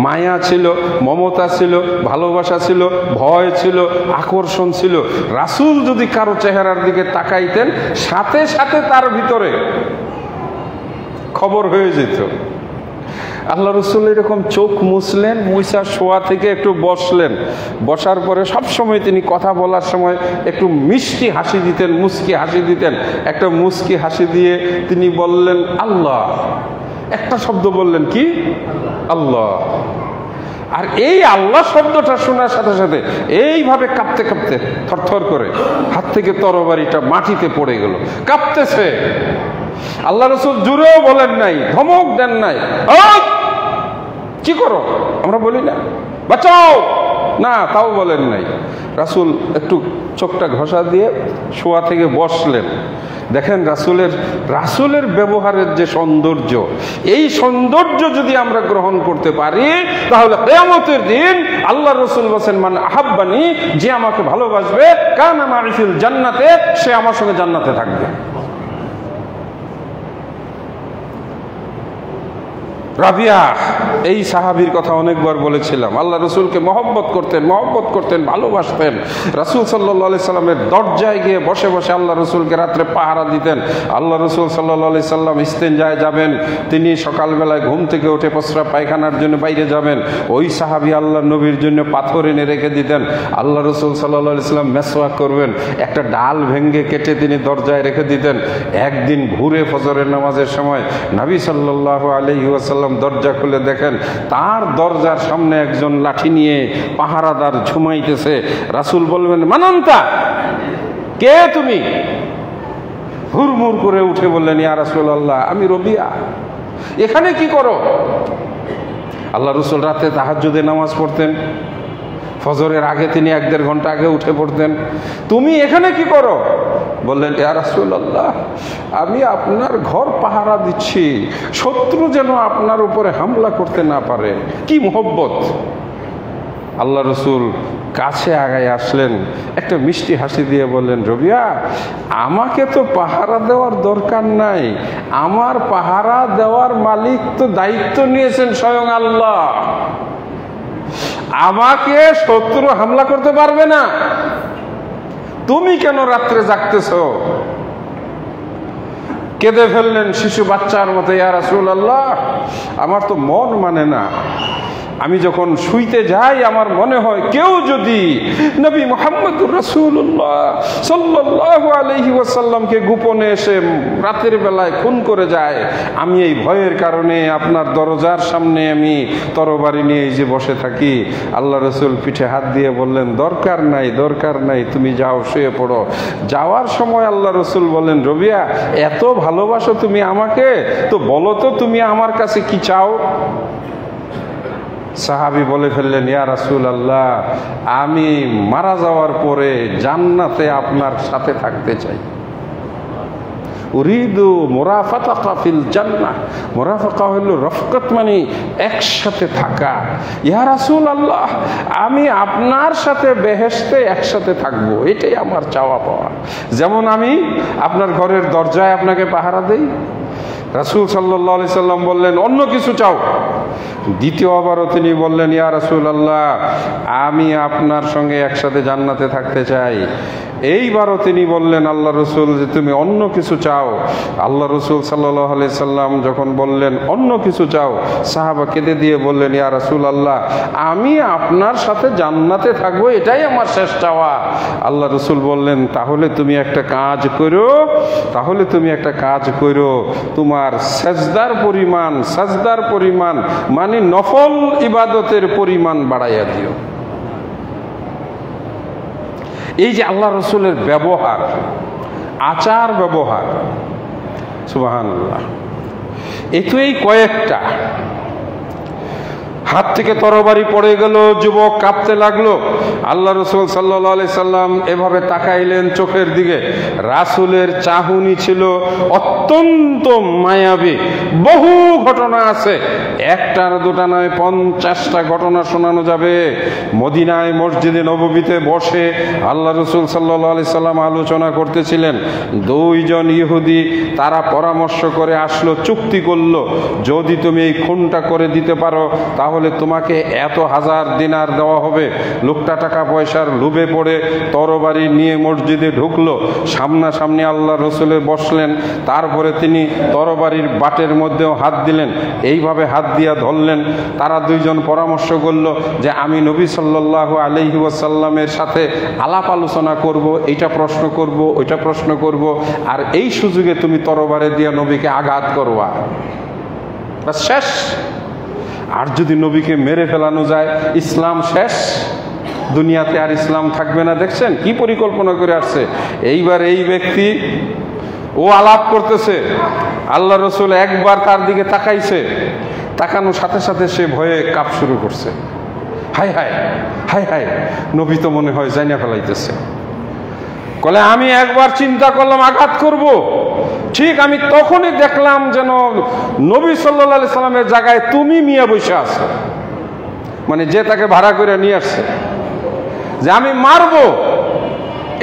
মায়া ছিল, মমতা ছিল, ভালোবাসা ছিল, ভয় ছিল, আকর্ষণ ছিল। রাসূল যদি কারো চেহারার দিকে তাকাইতেন, সাথে সাথে তার ভিতরে খবর হয়ে যেত। আল্লাহ রসুল এরকম চোখ মুছলেন, মুছা শোয়া থেকে একটু বসলেন, বসার পরে সবসময় তিনি কথা বলার সময় একটু মিষ্টি হাসি দিতেন, মুস্কি হাসি দিতেন। একটা মুস্কি হাসি দিয়ে তিনি বললেন আল্লাহ, একটা শব্দ বললেন, কি? আল্লাহ। আর এই আল্লাহ শব্দটা শোনার সাথে সাথে এইভাবে কাঁপতে কাঁপতে থরথর করে হাত থেকে তরবারিটা মাটিতে পড়ে গেল, কাঁপতেছে। আল্লাহ রসুল জুড়েও বলেন নাই, ধমক দেন নাই, কি করো আমরা বলি না, বাঁচাও না, তাও বলেন নাই। রাসূল একটু চোখটা ঘষা দিয়ে শোয়া থেকে বসলেন। দেখেন রাসূলের ব্যবহারের যে সৌন্দর্য, এই সৌন্দর্য যদি আমরা গ্রহণ করতে পারি, তাহলে কিয়ামতের দিন আল্লাহ রসুল বলেন, মান আহাব্বানি, যে আমাকে ভালোবাসবে, কানা মা'i ফিল জান্নাতে, সে আমার সঙ্গে জান্নাতে থাকবে। রাবিয়া, এই সাহাবীর কথা অনেকবার বলেছিলাম। আল্লাহ রসুলকে মহব্বত করতেন, ভালোবাসতেন। রাসূল সাল্লাল্লাহু আলাইহি সাল্লামের দরজায় গিয়ে বসে বসে আল্লাহ রসুলকে রাত্রে পাহারা দিতেন। আল্লাহ রসুল সাল্লাল্লাহু আলাইহি সাল্লাম ইস্তেনজায় যাবেন, তিনি সকালবেলায় ঘুম থেকে উঠে প্রস্রাব পায়খানার জন্য বাইরে যাবেন, ওই সাহাবী আল্লাহ নবীর জন্য পাথর এনে রেখে দিতেন। আল্লাহ রসুল সাল্লাল্লাহু আলাইহি সাল্লাম মেসওয়াক করবেন, একটা ডাল ভেঙে কেটে তিনি দরজায় রেখে দিতেন। একদিন ভোরে ফজরের নামাজের সময় নবী সাল্লাল্লাহু আলাইহি ওয়াসাল্লাম দরজা খুলে দেখেন, তার দরজার সামনে একজন লাঠি নিয়ে পাহারাদার ঝুমাইতেছে। রাসূল বলবেন, মানান্তা, কে তুমি? হুড়মুড় করে উঠে বললেন, ইয়া রাসূলুল্লাহ, আমি রবিয়া, এখানে কি করো? আল্লাহ রসুল রাতে তাহাজ্জুদে নামাজ পড়তেন, ফজরের আগে তিনি 1-1.5 ঘন্টা আগে উঠে পড়তেন। তুমি এখানে কি করো? বললেন, ইয়া রাসূলুল্লাহ, আমি আপনার ঘর পাহারা দিচ্ছি, শত্রু যেন আপনার উপরে হামলা করতে না পারে। কি মোহব্বত! আল্লাহ রসুল কাছে আগায় আসলেন, একটা মিষ্টি হাসি দিয়ে বললেন, রবিয়া, আমাকে তো পাহারা দেওয়ার দরকার নাই, আমার পাহারা দেওয়ার মালিক তো দায়িত্ব নিয়েছেন স্বয়ং আল্লাহ। আমাকে শত্রু হামলা করতে পারবে না, তুমি কেন রাত্রে জাগতেছ? কেঁদে ফেললেন শিশু বাচ্চার মতো, ইয়া রাসূলুল্লাহ, আমার তো মন মানে না, আমি যখন শুইতে যাই আমার মনে হয় কেউ যদি নবী মুহাম্মদুর রাসূলুল্লাহ সাল্লাল্লাহু আলাইহি ওয়াসাল্লামকে গোপনে এসে রাতের বেলায় খুন করে যায়, আমি এই ভয়ের কারণে আপনার দরজার সামনে আমি তরবারি নিয়ে এই যে বসে থাকি। আল্লাহ রসুল পিঠে হাত দিয়ে বললেন, দরকার নাই, তুমি যাও, শুয়ে পড়ো। যাওয়ার সময় আল্লাহ রসুল বলেন, রবিয়া, এত ভালোবাসো তুমি আমাকে, তো বলো তো তুমি আমার কাছে কি চাও? সাহাবী বলে ফেললেন, ইয়া রাসূলুল্লাহ, আমি মারা যাওয়ার পরে জান্নাতে আপনার সাথে থাকতে চাই। উরিদু মুরাফাকা ফিল জান্নাহ। মুরাফাকা হলো রফকত, মানে একসাথে থাকা। ইয়া রাসূলুল্লাহ, আমি আপনার সাথে বেহেশতে একসাথে থাকবো, এটাই আমার চাওয়া পাওয়া। যেমন আমি আপনার ঘরের দরজায় আপনাকে পাহারা দেই। রাসূল সাল্লাল্লাহু আলাইহি সাল্লাম বললেন, অন্য কিছু চাও? দ্বিতীয়বারও তিনি বললেন, ইয়া রাসূলুল্লাহ, আমি আপনার সঙ্গে একসাথে জান্নাতে থাকতে চাই। এইবারও তিনি বললেন, আল্লাহ রসুল, যে তুমি অন্য কিছু চাও। আল্লাহ রসুল সাল্লাল্লাহু আলাইহি সাল্লাম যখন বললেন অন্য কিছু চাও, সাহাবা কেঁদে দিয়ে বললেন, ইয়া রাসূলুল্লাহ, আমি আপনার সাথে জান্নাতে থাকবো, এটাই আমার শেষ চাওয়া। আল্লাহ রসুল বললেন, তাহলে তুমি একটা কাজ করো, তোমার সাজদার পরিমাণ মানে নফল ইবাদতের পরিমাণ বাড়াইয়া দিও। এই যে আল্লাহ রসুলের ব্যবহার, আচার ব্যবহার, সুবহানাল্লাহ, এই কয়েকটা। হাত থেকে তরবারি পড়ে গেল, যুবক কাঁপতে লাগলো। আল্লাহ রসুল সাল্লাল্লাহু আলাইহি সাল্লাম এভাবে তাকাইলেন চোখের দিকে। রাসূলের চাহনি ছিল অত্যন্ত মায়াবী। বহু ঘটনা আছে, একটার দুটা নয়, 50টা ঘটনা শোনানো যাবে। মদিনায় মসজিদে নববীতে বসে আল্লাহ রসুল সাল্লাল্লাহু আলাইহি সাল্লাম আলোচনা করতেছিলেন। দুইজন ইহুদি তারা পরামর্শ করে আসলো, চুক্তি করলো, যদি তুমি এই খুনটা করে দিতে পারো তাহলে তোমাকে এত 1000 দিনার দেওয়া হবে। লোকটা টাকা পয়সার লোভে পড়ে তরবারি নিয়ে মসজিদে ঢুকলো। সামনাসামনি আল্লাহ রসুলের বসলেন। তারপরে তিনি তরবারির বাটের মধ্যেও হাত দিলেন, এইভাবে হাত দিয়া ধরলেন। তারা দুইজন পরামর্শ করলো যে আমি নবী সাল্লাল্লাহু আলাইহি ওয়াসাল্লামের সাথে আলাপ আলোচনা করব, এইটা প্রশ্ন করব, ওইটা প্রশ্ন করব, আর এই সুযোগে তুমি তরবারে দিয়া নবীকে আঘাত করবা, শেষ। আর যদি নবীকে মেরে ফেলানো যায়, ইসলাম শেষ, দুনিয়াতে আর ইসলাম থাকবে না। দেখছেন কি পরিকল্পনা করে আসছে। এইবার এই ব্যক্তি ও আলাপ করতেছে, আল্লাহ রসুল একবার তার দিকে তাকাইছে, তাকানোর সাথে সাথে সে ভয়ে কাঁপ শুরু করছে। হায় হায় হায় হায়, নবী তো মনে হয় জানিয়া ফেলাইতেছে। বলে আমি একবার চিন্তা করলাম আঘাত করব, ঠিক আমি তখনই দেখলাম যেন নবী সাল্লাল্লাহু আলাইহি সাল্লামের জায়গায় তুমি মিয়া বসে আছো, মানে যে তাকে ভাড়া করে নিয়ে আসছে, যে আমি মারবো।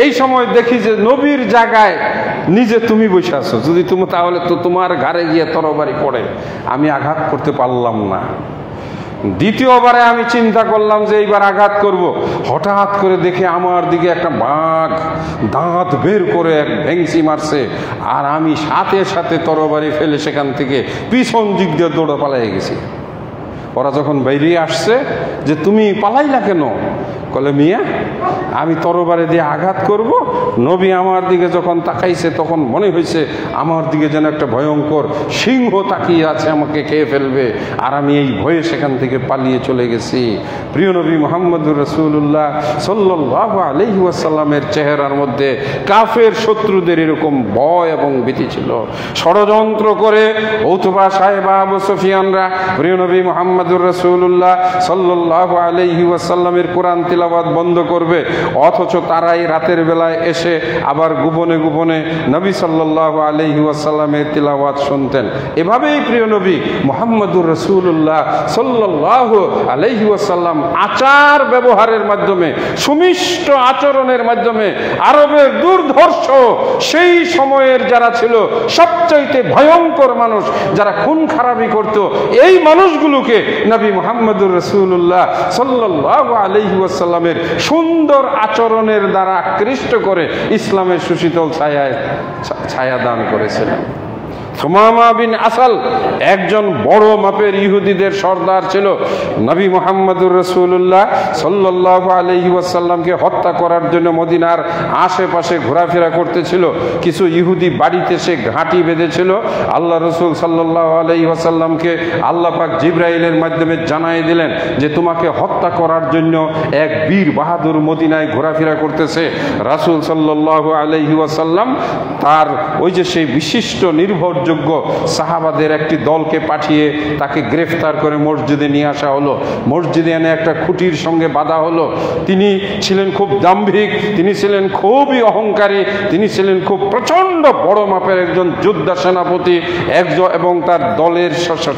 এই সময় দেখি যে নবীর জায়গায় নিজে তুমি বসে আছো। যদি তুমি, তাহলে তো তোমার ঘাড়ে গিয়ে তরবারি পড়ে, আমি আঘাত করতে পারলাম না। দ্বিতীয়বারে আমি চিন্তা করলাম যে এইবার আঘাত করব। হঠাৎ করে দেখে আমার দিকে একটা বাঘ দাঁত বের করে এক ভেংসি মারছে, আর আমি সাথে সাথে তরবারি ফেলে সেখান থেকে পিছন দিক দিয়ে দৌড়ে পালাই গেছি। ওরা যখন বেরিয়ে আসছে যে তুমি পালাইলা কেন, বলে মিয়া আমি তরবারি দিয়ে আঘাত করব। নবী আমার দিকে যখন তাকাইছে তখন মনে হয়েছে আমার দিকে যেন একটা ভয়ঙ্কর সিংহ তাকিয়ে আছে, আমাকে খেয়ে ফেলবে, আর আমি এই ভয়ে সেখান থেকে পালিয়ে চলে গেছি। প্রিয় নবী মুহাম্মদুর রাসূলুল্লাহ সাল্লাল্লাহু আলাইহি ওয়াসাল্লামের চেহারার মধ্যে কাফের শত্রুদের এরকম ভয় এবং ভীতি ছিল। ষড়যন্ত্র করে উতবা সাহেবা আবু সুফিয়ানরা প্রিয় নবী মুহাম্মদুর রাসূলুল্লাহ সাল্লাল্লাহু আলাইহি ওয়াসাল্লামের কোরআন তিলাওয়াত বন্ধ করবে, অথচ তারাই রাতের বেলায় এসে আবার গোপনে গোপনে নবী সাল্লাল্লাহু আলাইহি ওয়াসাল্লামের তিলাওয়াত শুনতেন। এভাবেই প্রিয় নবী মুহাম্মদুর রাসূলুল্লাহ সাল্লাল্লাহু আলাইহি ওয়াসাল্লাম আচার ব্যবহারের মাধ্যমে, সুমিষ্ট আচরণের মাধ্যমে আরবের দুর্ধর্ষ সেই সময়ের যারা ছিল সবচাইতে ভয়ঙ্কর মানুষ, যারা খুন খারাপি করত, এই মানুষগুলোকে নবী মুহাম্মদুর রাসূলুল্লাহ সাল্লাল্লাহু আলাইহি ওয়াসাল্লামের সুন্দর আচরণের দ্বারা আকৃষ্ট করে ইসলামের সুশীতল ছায়া দান করেছিলেন। সুমামা বিন আসাল একজন বড় মাপের ইহুদিদের সর্দার ছিল। নবী মুহাম্মদুর রাসূলুল্লাহ সাল্লাল্লাহু আলাইহি ওয়াসাল্লামকে হত্যা করার জন্য মদিনার আশেপাশে ঘোরাফেরা করতেছিল। কিছু ইহুদি বাড়িতে সে ঘাঁটি বেঁধেছিল। আল্লাহ রসুল সাল্লাল্লাহু আলাইহি ওয়াসাল্লামকে আল্লাহ পাক জিবরাইলের মাধ্যমে জানাই দিলেন যে তোমাকে হত্যা করার জন্য এক বীর বাহাদুর মদিনায় ঘোরাফেরা করতেছে। রাসূল সাল্লাল্লাহু আলাইহি ওয়াসাল্লাম তার ওই যে সেই বিশিষ্ট নির্ভরযোগ্য সাহাবাদের একটি দলকে পাঠিয়ে তাকে গ্রেফতার করে মসজিদে নিয়ে আসা হলো। মসজিদে এনে একটা খুঁটির সঙ্গে বাঁধা হলো। তিনি ছিলেন খুব দাম্ভিক, তিনি ছিলেন খুবই অহংকারী, তিনি ছিলেন খুব প্রচন্ড বড় মাপের একজন যোদ্ধা সেনাপতি একজন, এবং তার দলের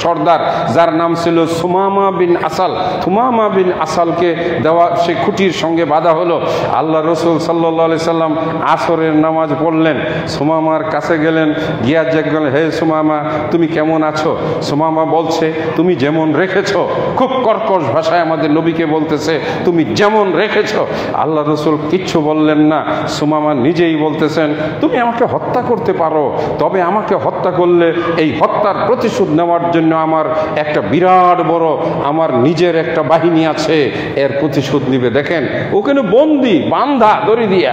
সর্দার যার নাম ছিল সুমামা বিন আসাল। সুমামা বিন আসালকে দেওয়া সে খুঁটির সঙ্গে বাঁধা হলো। আল্লাহ রসুল সাল্লাল্লাহু আলাইহি সাল্লাম আসরের নামাজ পড়লেন, সুমামার কাছে গেলেন, গিয়া গেলেন, হে সুমামা তুমি কেমন আছো? সুমামা বলছে তুমি যেমন রেখেছো, খুব কর্কশ ভাষায় আমাদের নবীকে বলতেছে তুমি যেমন রেখেছো। আল্লাহ রসুল কিচ্ছু বললেন না। সুমামা নিজেই বলতেছেন তুমি আমাকে হত্যা করতে পারো, তবে আমাকে হত্যা করলে এই হত্যার প্রতিশোধ নেওয়ার জন্য আমার একটা বিরাট বড় আমার নিজের একটা বাহিনী আছে, এর প্রতিশোধ নিবে। দেখেন ওখানে বন্দি বান্ধা দড়ি দিয়া,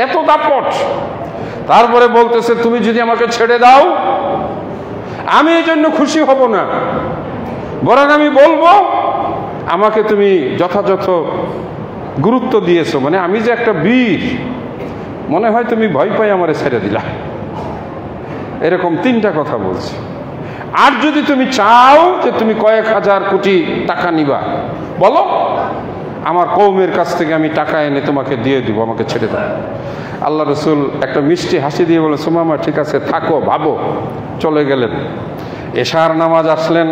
এত দাপট। তারপরে বলতেছে তুমি যদি আমাকে ছেড়ে দাও আমি এই জন্য খুশি হব না, বরং আমি বলবো আমাকে তুমি যথাযথ গুরুত্ব দিয়েছো, মানে আমি যে একটা বীর, মনে হয় তুমি ভয় পাই আমারে ছেড়ে দিলা। এরকম তিনটা কথা বলছে। আর যদি তুমি চাও যে তুমি কয়েক হাজার কোটি টাকা নিবা, বলো, আমার কওমের কাছ থেকে আমি টাকা এনে তোমাকে দিয়ে দিব, আমাকে ছেড়ে দাও। আল্লাহ রসুল একটা মিষ্টি হাসি দিয়ে বলে, সুমামা ঠিক আছে, থাকো, ভাবো। চলে গেলেন। এশার নামাজ আসলেন,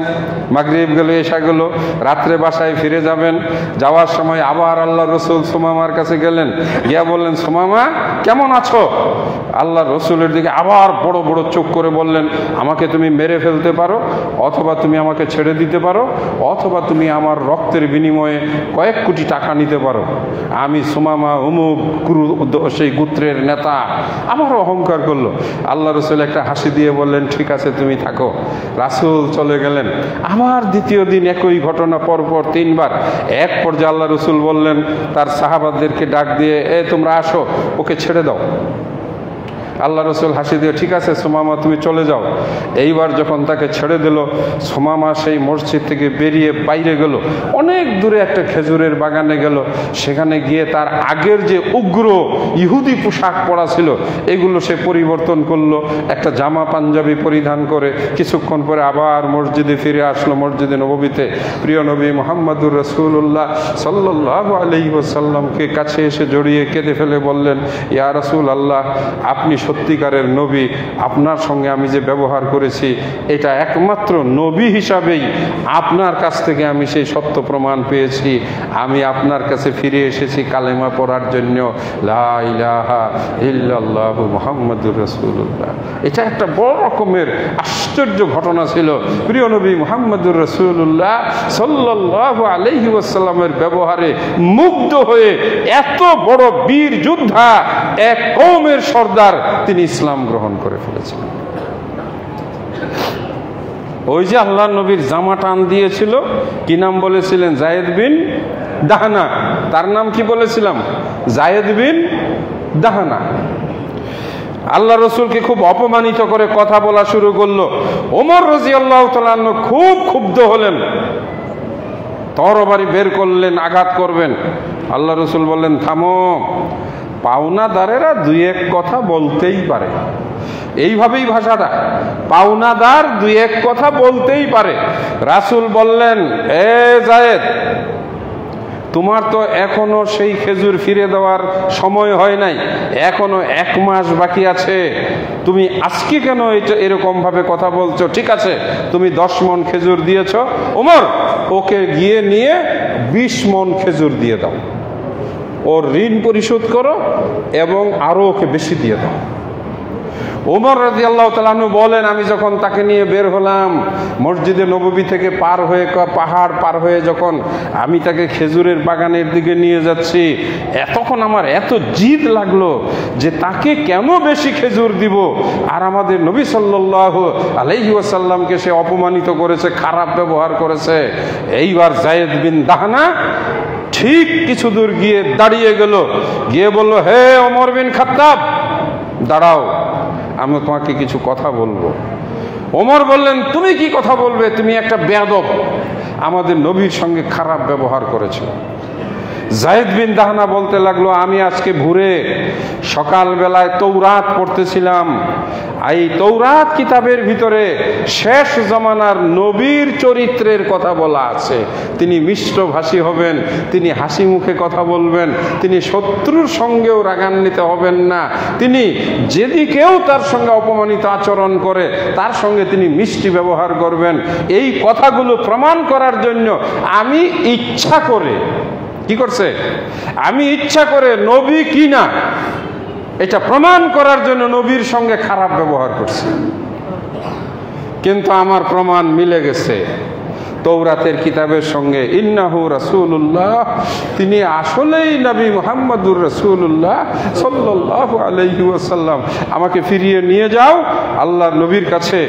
মাগরিব গেল, এশা গেল, রাত্রে বাসায় ফিরে যাবেন। যাওয়ার সময় আবার আল্লাহ রসুল সুমামার কাছে গেলেন, গিয়া বললেন, সুমামা কেমন আছো? আল্লাহ রসুলের দিকে আবার বড় বড় চোখ করে বললেন, আমাকে তুমি মেরে ফেলতে পারো, অথবা তুমি আমাকে ছেড়ে দিতে পারো, অথবা তুমি আমার রক্তের বিনিময়ে কয়েক কোটি টাকা নিতে পারো। আমি সুমামা অমুক সেই গোত্রের নেতা। আমারও অহংকার করলো। আল্লাহ রসুল একটা হাসি দিয়ে বললেন, ঠিক আছে, তুমি থাকো। রাসূল চলে গেলেন। আবার দ্বিতীয় দিন একই ঘটনা, পরপর 3 বার। এক পর্যায়ে আল্লাহ রসুল বললেন তার সাহাবাদেরকে ডাক দিয়ে, তোমরা আসো, ওকে ছেড়ে দাও। আল্লাহ রসুল হাসি দিয়ে, ঠিক আছে সুমামা, তুমি চলে যাও। এইবার যখন তাকে ছেড়ে দিল, সুমামা সেই মসজিদ থেকে বেরিয়ে বাইরে গেল, অনেক দূরে একটা খেজুরের বাগানে গেল। সেখানে গিয়ে তার আগের যে উগ্র ইহুদি পোশাক পরা ছিল এগুলো সে পরিবর্তন করলো, একটা জামা পাঞ্জাবি পরিধান করে কিছুক্ষণ পরে আবার মসজিদে ফিরে আসলো, মসজিদে নববীতে। প্রিয় নবী মুহাম্মদুর রাসূলুল্লাহ সাল্লাল্লাহু আলাইহি ওয়াসাল্লামকে কাছে এসে জড়িয়ে কেঁদে ফেলে বললেন, ইয়া রাসূলুল্লাহ, আপনি সত্যিকারের নবী। আপনার সঙ্গে আমি যে ব্যবহার করেছি এটা একমাত্র নবী হিসাবেই আপনার কাছ থেকে আমি সেই সত্য প্রমাণ পেয়েছি। আমি আপনার কাছে ফিরে এসেছি কালেমা পড়ার জন্য, লা ইলাহা ইল্লাল্লাহু মুহাম্মাদুর রাসূলুল্লাহ। এটা একটা বড় রকমের আশ্চর্য ঘটনা ছিল। প্রিয় নবী মুহাম্মাদুর রাসূলুল্লাহ সাল্লাল্লাহু আলাইহি ওয়াসাল্লামের ব্যবহারে মুগ্ধ হয়ে এত বড় বীর যোদ্ধা, এক কওমের সর্দার, তিনি ইসলাম গ্রহণ করে ফেলেছিলেন। ওই যে আল্লাহ নবীর জামা টান দিয়েছিল, কি নাম বলেছিলেন? যায়েদ বিন দাহানা। তার নাম কি বলেছিলাম? যায়েদ বিন দাহানা। আল্লাহ রসুলকে খুব অপমানিত করে কথা বলা শুরু করলো। ওমর রাদিয়াল্লাহু তাআলা আনহু খুব ক্ষুব্ধ হলেন, তরবারি বের করলেন, আঘাত করবেন। আল্লাহ রসুল বললেন, থামো, পাওনাদারেরা 2-1 কথা বলতেই পারে। এইভাবেই ভাষাটা, পাওনাদার 2-1 কথা বলতেই পারে। রাসূল বললেন, যায়েদ, তোমার তো এখনো সেই খেজুর ফিরে দেওয়ার সময় হয় নাই, এখনো 1 মাস বাকি আছে। তুমি আজকে কেন এরকম ভাবে কথা বলছো? ঠিক আছে, তুমি 10 মণ খেজুর দিয়েছ, ওমর ওকে গিয়ে নিয়ে 20 মণ খেজুর দিয়ে দাও, ওর ঋণ পরিশোধ করো এবং আরো ওকে বেশি দিয়ে দাও। ওমর রাদিয়াল্লাহু তাআলা আনহু বলেন, আমি যখন তাকে নিয়ে বের হলাম মসজিদে নববী থেকে পার হয়ে, পাহাড় পার হয়ে যখন আমি তাকে খেজুরের বাগানের দিকে নিয়ে যাচ্ছি, তখন আমার এত জিদ লাগলো যে তাকে কেন বেশি খেজুর দিব, আর আমাদের নবী সাল্লাল্লাহু আলাইহি ওয়াসাল্লামকে সে অপমানিত করেছে, খারাপ ব্যবহার করেছে। এইবার যায়েদ বিন দাহানা ঠিক কিছু দূর গিয়ে দাঁড়িয়ে গেল, গিয়ে বলল, হে ওমর বিন খাত্তাব, দাঁড়াও, আমি তোমাকে কিছু কথা বলবো। ওমর বললেন, তুমি কি কথা বলবে? তুমি একটা বেয়াদব, আমাদের নবীর সঙ্গে খারাপ ব্যবহার করেছো। যায়েদ বিন দাহানা বলতে লাগলো, আমি আজকে ভোরে সকালবেলায় তৌরাত পড়তেছিলাম। এই তৌরাত কিতাবের ভিতরে শেষ জমানার নবীর চরিত্রের কথা বলা আছে। তিনি মিষ্টভাষী হবেন, তিনি হাসি মুখে কথা বলবেন, তিনি শত্রুর সঙ্গেও রাগান্বিত হবেন না, তিনি যেদিকেও তার সঙ্গে অপমানিত আচরণ করে তার সঙ্গে তিনি মিষ্টি ব্যবহার করবেন। এই কথাগুলো প্রমাণ করার জন্য আমি ইচ্ছা করে, কি করছে? আমি ইচ্ছা করে নবী কিনা এটা প্রমাণ করার জন্য নবীর সঙ্গে খারাপ ব্যবহার করছি, কিন্তু আমার প্রমাণ মিলে গেছে তৌরাতের কিতাবের সঙ্গে। ইন্নাহু রাসূলুল্লাহ, তিনি আসলেই নবী মুহাম্মদুর রাসূলুল্লাহ সাল্লাল্লাহু আলাইহি ওয়াসাল্লাম। আমাকে ফিরিয়ে নিয়ে যাও আল্লাহর নবীর কাছে।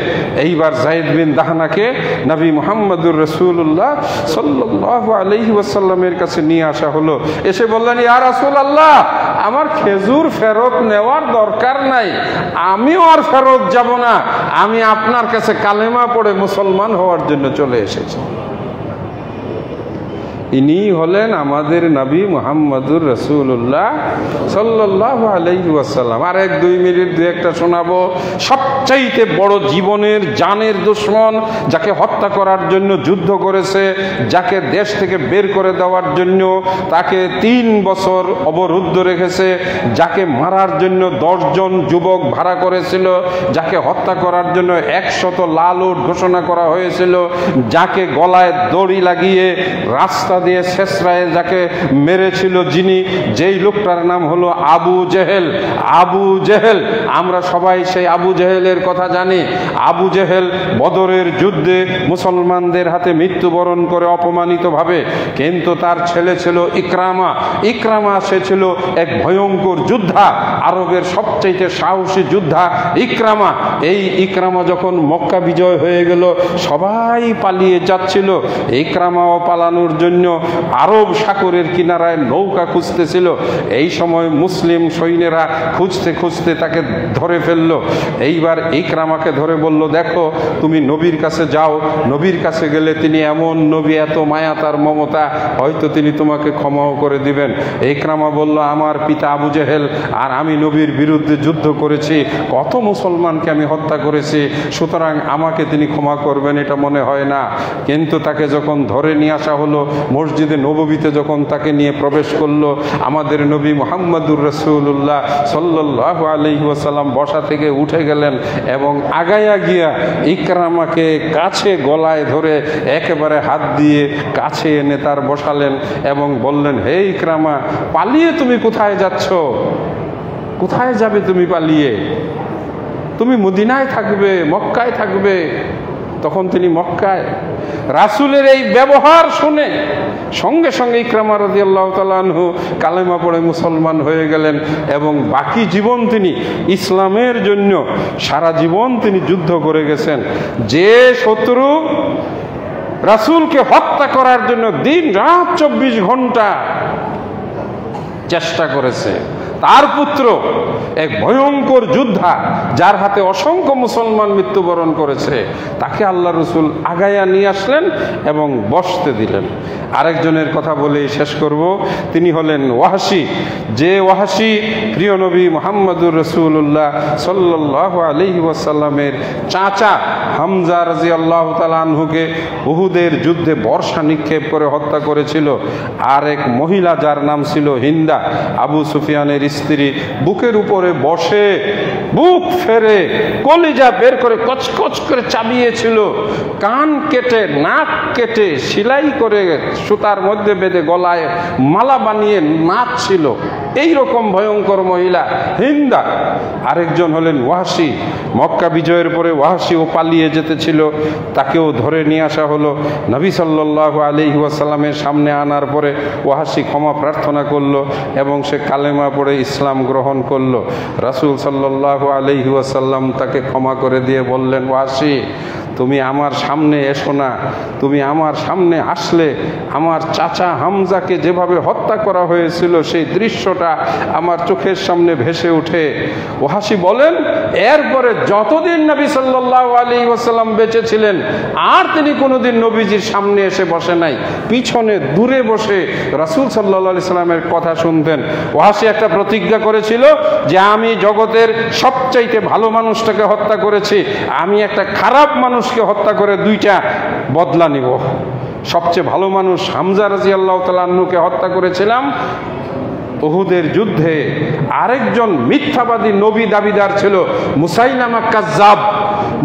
এইবার যায়েদ বিন দাহানাকে নবী মুহাম্মদুর রাসূলুল্লাহ সাল্লাল্লাহু আলাইহি ওয়াসাল্লামের কাছে নিয়ে আসা হলো। এসে বললেন, ইয়া রাসূলুল্লাহ, আমার খেজুর ফেরত নেওয়ার দরকার নাই, আমিও আর ফেরত যাব না, আমি আপনার কাছে কালেমা পড়ে মুসলমান হওয়ার জন্য চলে এসেছি। ইনি হলেন আমাদের নবী মুহাম্মদুর রাসূলুল্লাহ সাল্লাল্লাহু আলাইহি ওয়াসাল্লাম। আর 1-2 মিনিট 2-1টা শোনাবো। সবচাইতে বড় জীবনের জানের দুশমন, যাকে হত্যা করার জন্য যুদ্ধ করেছে, যাকে দেশ থেকে বের করে দেওয়ার জন্য তাকে 3 বছর অবরুদ্ধ রেখেছে, যাকে মারার জন্য 10 জন যুবক ভাড়া করেছিল, যাকে হত্যা করার জন্য 100 লাল উট ঘোষণা করা হয়েছিল, যাকে গলায় দড়ি লাগিয়ে রাস্তা দিয়ে শেষরায় যাকে মেরেছিল, যেই লোকটার নাম হলো আবু জেহেল। আবু জেহেল, আমরা সবাই সেই আবু জেহেলের কথা জানি। আবু জেহেল বদরের যুদ্ধে মুসলমানদের হাতে মৃত্যুবরণ করে অপমানিত ভাবে, কিন্তু তার ছেলে ছিল ইকরামা। ইকরামা সে ছিল এক ভয়ঙ্কর যোদ্ধা, আরবের সবচেয়ে সাহসী যোদ্ধা ইকরামা। এই ইকরামা যখন মক্কা বিজয় হয়ে গেল, সবাই পালিয়ে যাচ্ছিল। ইকরামাও পালানোর জন্য আরব সাগরের কিনারায় নৌকা খুঁজতেছিল। এই সময় মুসলিম সৈন্যরা খুঁজতে খুঁজতে তাকে ধরে ফেললো। এইবার ইকরামাকে ধরে বলল, দেখো তুমি নবীর কাছে যাও, নবীর কাছে গেলে তিনি এমন নবী, এত মায়া তার মমতা, হয়তো তিনি তোমাকে ক্ষমাও করে দিবেন। ইকরামা বলল, আমার পিতা আবু জেহেল আর আমি নবীর বিরুদ্ধে যুদ্ধ করেছি, কত মুসলমানকে আমি হত্যা করেছি, সুতরাং আমাকে তিনি ক্ষমা করবেন এটা মনে হয় না। কিন্তু তাকে যখন ধরে নিয়ে আসা হলো, মসজিদে নববীতে যখন তাকে নিয়ে প্রবেশ করলো, আমাদের নবী মুহাম্মদুর রাসূলুল্লাহ সাল্লাল্লাহু আলাইহি ওয়াসাল্লাম বসা থেকে উঠে গেলেন এবং আগায়া গিয়া ইকরামাকে কাছে গলায় ধরে একেবারে হাত দিয়ে কাছে এনে তার বসালেন এবং বললেন, হে ইকরামা, পালিয়ে তুমি কোথায় যাচ্ছ? কোথায় যাবে তুমি পালিয়ে? তুমি মদিনায় থাকবে, মক্কায় থাকবে? তখন তিনি মক্কায়। রাসূলের এই ব্যবহার শুনে সঙ্গে সঙ্গে ইকরামা রাদিয়াল্লাহু তাআলা আনহু কালেমা পড়ে মুসলমান হয়ে গেলেন এবং বাকি জীবন তিনি ইসলামের জন্য সারা জীবন তিনি যুদ্ধ করে গেছেন। যে শত্রু রাসূলকে হত্যা করার জন্য দিন রাত 24 ঘন্টা চেষ্টা করেছে, তার পুত্র এক ভয়ঙ্কর যোদ্ধা, যার হাতে অসংখ্য মুসলমান মৃত্যুবরণ করেছে, তাকে আল্লাহ রসুল আগায়া নিয়ে আসলেন এবং বসতে দিলেন। আরেকজনের কথা বলেই শেষ করব। তিনি হলেন ওয়াহশী। যে ওয়াহশী প্রিয় নবী মুহাম্মদুর রাসূলুল্লাহ সাল্লাল্লাহু আলাইহি ওয়াসাল্লামের চাচা হামজা রাদিয়াল্লাহু তাআলা আনহুকে উহুদের যুদ্ধে বর্ষা নিক্ষেপ করে হত্যা করেছিল। আর এক মহিলা, যার নাম ছিল হিন্দা, আবু সুফিয়ানের স্ত্রী, বুকের উপরে বসে বুক ফেরে কলিজা বের করে কচকচ করে চাবিয়েছিল, কান কেটে নাক কেটে সেলাই করে সুতার মধ্যে বেঁধে গলায় মালা বানিয়ে নাচছিল। এইরকম ভয়ঙ্কর মহিলা হিন্দা। আরেকজন হলেন ওয়াহশী। মক্কা বিজয়ের পরে ওয়াহশীও পালিয়ে যেতেছিল, তাকেও ধরে নিয়ে আসা হলো। নবী সাল্লাল্লাহু আলাইহি ওয়াসাল্লামের সামনে আনার পরে ওয়াহশী ক্ষমা প্রার্থনা করলো এবং সে কালেমা পড়ে ইসলাম গ্রহণ করলো। রাসূল সাল্লাল্লাহু আলাইহি ওয়াসাল্লাম তাকে ক্ষমা করে দিয়ে বললেন, ওয়াহশী, তুমি আমার সামনে এসো না। তুমি আমার সামনে আসলে আমার চাচা হামজাকে যেভাবে হত্যা করা হয়েছিল সেই দৃশ্যটা আমার চোখের সামনে ভেসে ওঠে। ওয়াহশী বলেন, এরপরে যতদিন নবী সাল্লাল্লাহু আলাইহি ওয়াসাল্লাম বেঁচে ছিলেন আর তিনি কোনোদিন নবীজির সামনে এসে বসে নাই, পিছনে দূরে বসে রাসূল সাল্লাল্লাহু আলাইহি সাল্লামের কথা শুনতেন। ওয়াহশী একটা প্রতিজ্ঞা করেছিল যে আমি জগতের সবচাইতে ভালো মানুষটাকে হত্যা করেছি, আমি একটা খারাপ মানুষকে হত্যা করে 2টা বদলা নিব। সবচেয়ে ভালো মানুষ হামজা রাদিয়াল্লাহু তাআলা আনহুকে হত্যা করেছিলাম উহুদের যুদ্ধে। আরেকজন মিথ্যাবাদী নবী দাবিদার ছিল মুসাইলামা কাজ্জাব।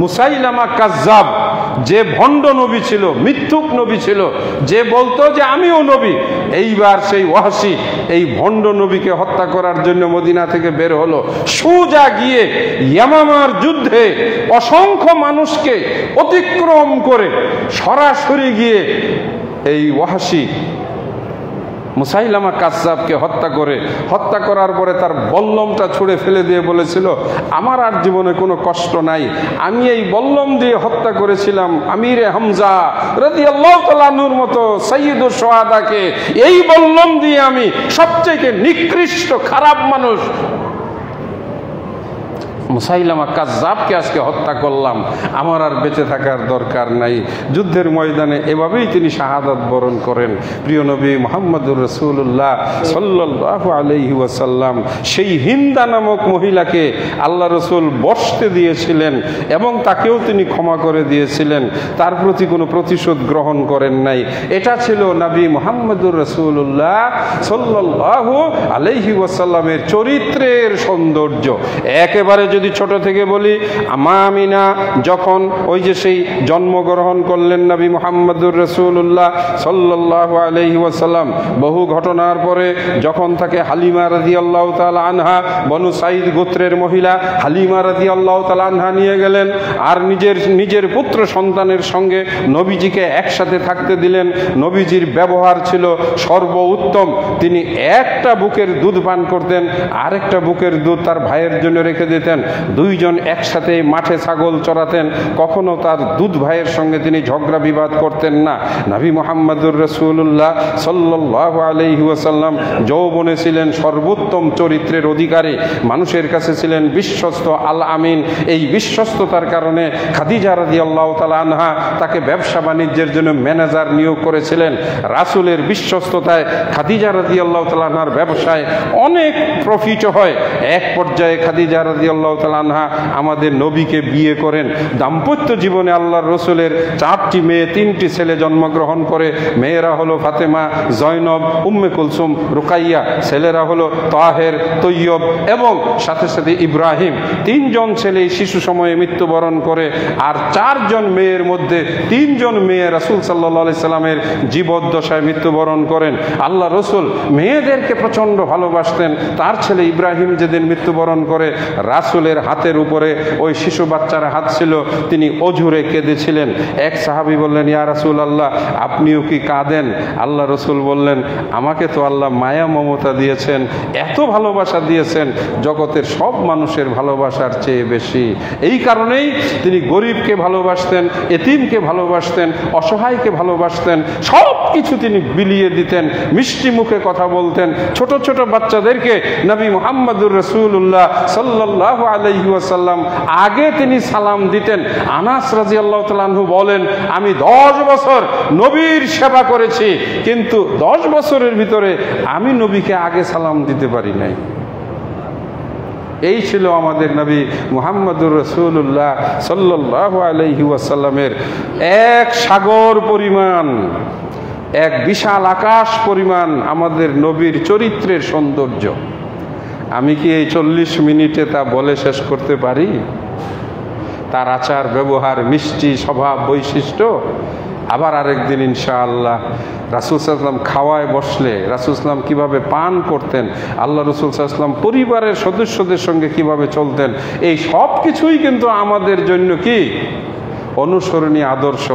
মুসাইলামা কাজ্জাব যে ভণ্ড নবী ছিল, মিথ্যুক নবী ছিল, যে বলতো যে আমিও নবী। এইবার সেই ওয়াহশী এই ভণ্ড নবীকে হত্যা করার জন্য মদিনা থেকে বের হলো। সোজা গিয়ে ইয়ামামার যুদ্ধে অসংখ্য মানুষকে অতিক্রম করে সরাসরি গিয়ে এই ওয়াহশী মুসাইলামা কাজ্জাবকে হত্যা করার পরে তার বল্লমটা ছুঁড়ে ফেলে দিয়ে বলেছিল, আমার আর জীবনে কোনো কষ্ট নাই, আমি এই বল্লম দিয়ে হত্যা করেছিলাম আমিরে হামজা রাদিয়াল্লাহু তাআলা আনহুর মতো সাইয়্যিদুশ শুহাদাকে। এই বল্লম দিয়ে আমি সবচেয়ে নিকৃষ্ট খারাপ মানুষ মুসাইলামা কাজ্জাবকে আজকে হত্যা করলাম, আমার আর বেঁচে থাকার দরকার নাই। যুদ্ধের ময়দানে এভাবেই তিনি শাহাদাত বরণ করেন। প্রিয় নবী মুহাম্মদুর রাসূলুল্লাহ সাল্লাল্লাহু আলাইহি ওয়াসাল্লাম সেই হিন্দা নামক মহিলাকে আল্লাহ রসুল বসতে দিয়েছিলেন এবং তাকেও তিনি ক্ষমা করে দিয়েছিলেন, তার প্রতি কোনো প্রতিশোধ গ্রহণ করেন নাই। এটা ছিল নবী মুহাম্মদুর রাসূলুল্লাহ সাল্লাল্লাহু আলাইহি ওয়াসাল্লামের চরিত্রের সৌন্দর্য। একেবারে যদি ছোট থেকে বলি, মা আমিনা যখন ওই যে সেই জন্মগ্রহণ করলেন নবী মুহাম্মদুর রাসূলুল্লাহ সাল্লাল্লাহু আলাইহি ওয়াসাল্লাম, বহু ঘটনার পরে যখন তাকে হালিমা রাদিয়াল্লাহু তাআলা আনহা, বনু সাইদ গোত্রের মহিলা হালিমা রাদিয়াল্লাহু তাআলা আনহা নিয়ে গেলেন আর নিজের পুত্র সন্তানের সঙ্গে নবীজিকে একসাথে থাকতে দিলেন। নবীজির ব্যবহার ছিল সর্বোত্তম। তিনি একটা বুকের দুধ পান করতেন, আরেকটা বুকের দুধ তার ভাইয়ের জন্য রেখে দিতেন। দুইজন একসাথে মাঠে ছাগল চড়াতেন, কখনো তার দুধ ভাইয়ের সঙ্গে তিনি ঝগড়া বিবাদ করতেন না। নবী মুহাম্মদুর রাসূলুল্লাহ সাল্লাল্লাহু আলাইহি ওয়াসাল্লাম যৌবনে ছিলেন সর্বোত্তম চরিত্রের অধিকারী, মানুষের কাছে ছিলেন বিশ্বস্ত আল আমিন। এই বিশ্বস্ততার কারণে খাদিজা রাদিয়াল্লাহু তাআলা আনহা তাকে ব্যবসা বাণিজ্যের জন্য ম্যানেজার নিয়োগ করেছিলেন। রাসূলের বিশ্বস্ততায় খাদিজা রাদিয়াল্লাহু তাআলা আনহার ব্যবসায় অনেক প্রফিট হয়। এক পর্যায়ে খাদিজা রাদিয়াল্লাহু তাআলা আনহা আমাদের নবীকে বিয়ে করেন। দাম্পত্য জীবনে আল্লাহর রসুলের 4টি মেয়ে 3টি ছেলে জন্মগ্রহণ করে। মেয়েরা হলো ফাতেমা, জয়নব, উম্মে কুলসুম, রুকাইয়া। ছেলেরা হলো তাহের, তৈয়ব এবং সাথে সাথে ইব্রাহিম। 3 জন ছেলে শিশু সময়ে মৃত্যুবরণ করে। আর 4 জন মেয়ের মধ্যে 3 জন মেয়ে রাসূল সাল্লাল্লাহু আলাইহি সাল্লামের জীবদ্দশায় মৃত্যুবরণ করেন। আল্লাহ রসুল মেয়েদেরকে প্রচণ্ড ভালোবাসতেন। তার ছেলে ইব্রাহিম যেদিন মৃত্যুবরণ করে, রাসূলের হাতের উপরে ওই শিশু বাচ্চার হাত ছিল, তিনি অঝুরে কেঁদেছিলেন। এক সাহাবী বললেন, ইয়া রাসূলুল্লাহ, আপনিও কি কাঁদেন? আল্লাহ রসুল বললেন, আমাকে তো আল্লাহ মায়া মমতা দিয়েছেন, এত ভালোবাসা দিয়েছেন, জগতের সব মানুষের ভালোবাসার চেয়ে বেশি। এই কারণেই তিনি গরিবকে ভালোবাসতেন, এতিমকে ভালোবাসতেন, অসহায়কে ভালোবাসতেন, সব কিছু তিনি বিলিয়ে দিতেন। মিষ্টি মুখে কথা বলতেন। ছোট ছোট বাচ্চাদেরকে নবী মুহাম্মদুর রাসূলুল্লাহ সাল্লাল্লাহু আলাইহি ওয়াসাল্লাম আগে তিনি সালাম দিতেন। আনাস রাদিয়াল্লাহু তাআলা আনহু বলেন, আমি 10 বছর নবীর সেবা করেছি, কিন্তু 10 বছরের ভিতরে আমি নবীকে আগে সালাম দিতে পারি নাই। এই ছিল আমাদের নবী মুহাম্মদুর রাসূলুল্লাহ সাল্লাল্লাহু আলাইহি ওয়াসাল্লামের এক সাগর পরিমাণ, এক বিশাল আকাশ পরিমাণ আমাদের নবীর চরিত্রের সৌন্দর্য। আমি কি এই 40 মিনিটে তা বলে শেষ করতে পারি? তার আচার ব্যবহার, মিষ্টি স্বভাব, বৈশিষ্ট্য। আবার আরেকদিন ইনশাআল্লাহ রাসূল সাল্লাল্লাহু আলাইহি ওয়াসাল্লাম খাওয়ায় বসলে রাসূল সাল্লাল্লাহু আলাইহি ওয়াসাল্লাম কিভাবে পান করতেন, আল্লাহ রাসূল সাল্লাল্লাহু আলাইহি ওয়াসাল্লাম পরিবারের সদস্যদের সঙ্গে কিভাবে চলতেন, এই সব কিছুই কিন্তু আমাদের জন্য কি অনুসরণীয় আদর্শ।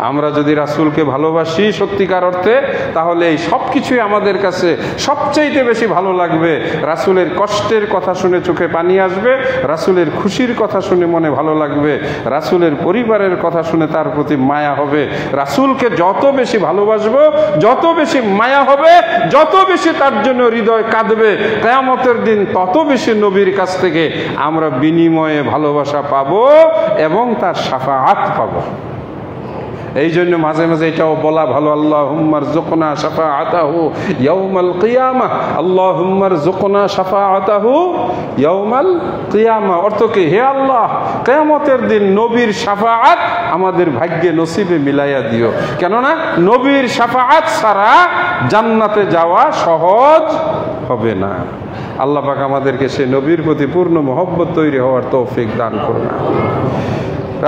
আমরা যদি রাসূলকে ভালোবাসি সত্যিকার অর্থে, তাহলে এই সব কিছুই আমাদের কাছে সবচাইতে বেশি ভালো লাগবে। রাসূলের কষ্টের কথা শুনে চোখে পানি আসবে, রাসূলের খুশির কথা শুনে মনে ভালো লাগবে, রাসূলের পরিবারের কথা শুনে তার প্রতি মায়া হবে। রাসূলকে যত বেশি ভালোবাসবো, যত বেশি মায়া হবে, যত বেশি তার জন্য হৃদয় কাঁদবে, কিয়ামতের দিন তত বেশি নবীর কাছ থেকে আমরা বিনিময়ে ভালোবাসা পাবো এবং তার শাফাআত পাবো। এই জন্য মাঝে মাঝে এটাও বলা ভালো, আল্লাহুম্মা রযুকনা শাফাআতাহু ইয়াউমাল কিয়ামাহ, আল্লাহুম্মা রযুকনা শাফাআতাহু ইয়াউমাল কিয়ামাহ। অর্থ কি? হে আল্লাহ, কিয়ামতের দিন নবীর শাফাআত আমাদের ভাগ্যে নসিবে মিলাইয়া দিও। কেননা নবীর শাফাআত ছাড়া জান্নাতে যাওয়া সহজ হবে না। আল্লাহ পাক আমাদেরকে সে নবীর প্রতি পূর্ণ মহব্বত তৈরি হওয়ার তৌফিক দান করুন।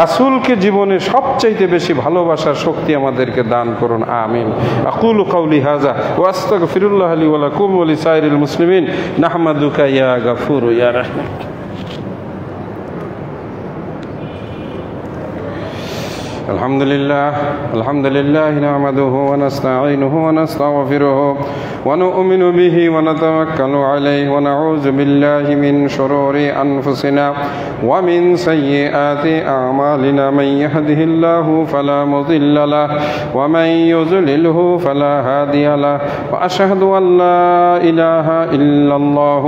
রাসূলকে জীবনে সবচাইতে বেশি ভালোবাসার শক্তি আমাদেরকে দান করুন, আমিন। আকুলু কাউলি হাযা ওয়া আস্তাগফিরুল্লাহ লি ওয়া লাকুম ওয়া লিসাইরিল মুসলিমিন। নাহমাদুকা ইয়া গাফুর ইয়া রাহিম। الحمد لله نحمده ونستعينه ونستغفره ونؤمن به ونتوكل عليه ونعوذ بالله من شرور أنفسنا ومن سيئات أعمالنا من يهده الله فلا مضل له ومن يضلله فلا هادي له وأشهد أن لا إله إلا الله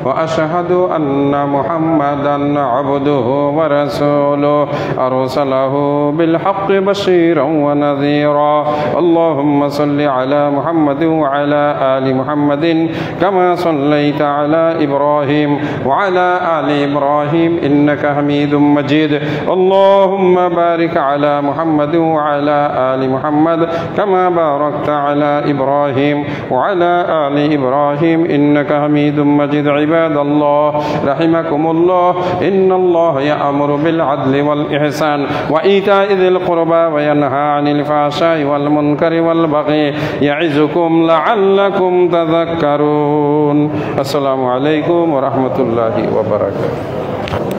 وأشهد أن محمدا عبده ورسوله أرسله بالحق بشيرا ونذيرا اللهم صل على محمد وعلى آل محمد كما صليت على إبراهيم وعلى آل إبراهيم إنك حميد مجيد اللهم بارك على محمد وعلى آل محمد كما باركت على إبراهيم وعلى آل إبراهيم إنك حميد مجيد عباد الله رحمكم الله إن الله يأمر بالعدل والإحسان وإيتاء ذي القربى وينهى عن الفحشاء والمنكر والبغي يعظكم لعلكم تذكرون السلام عليكم ورحمة الله وبركاته.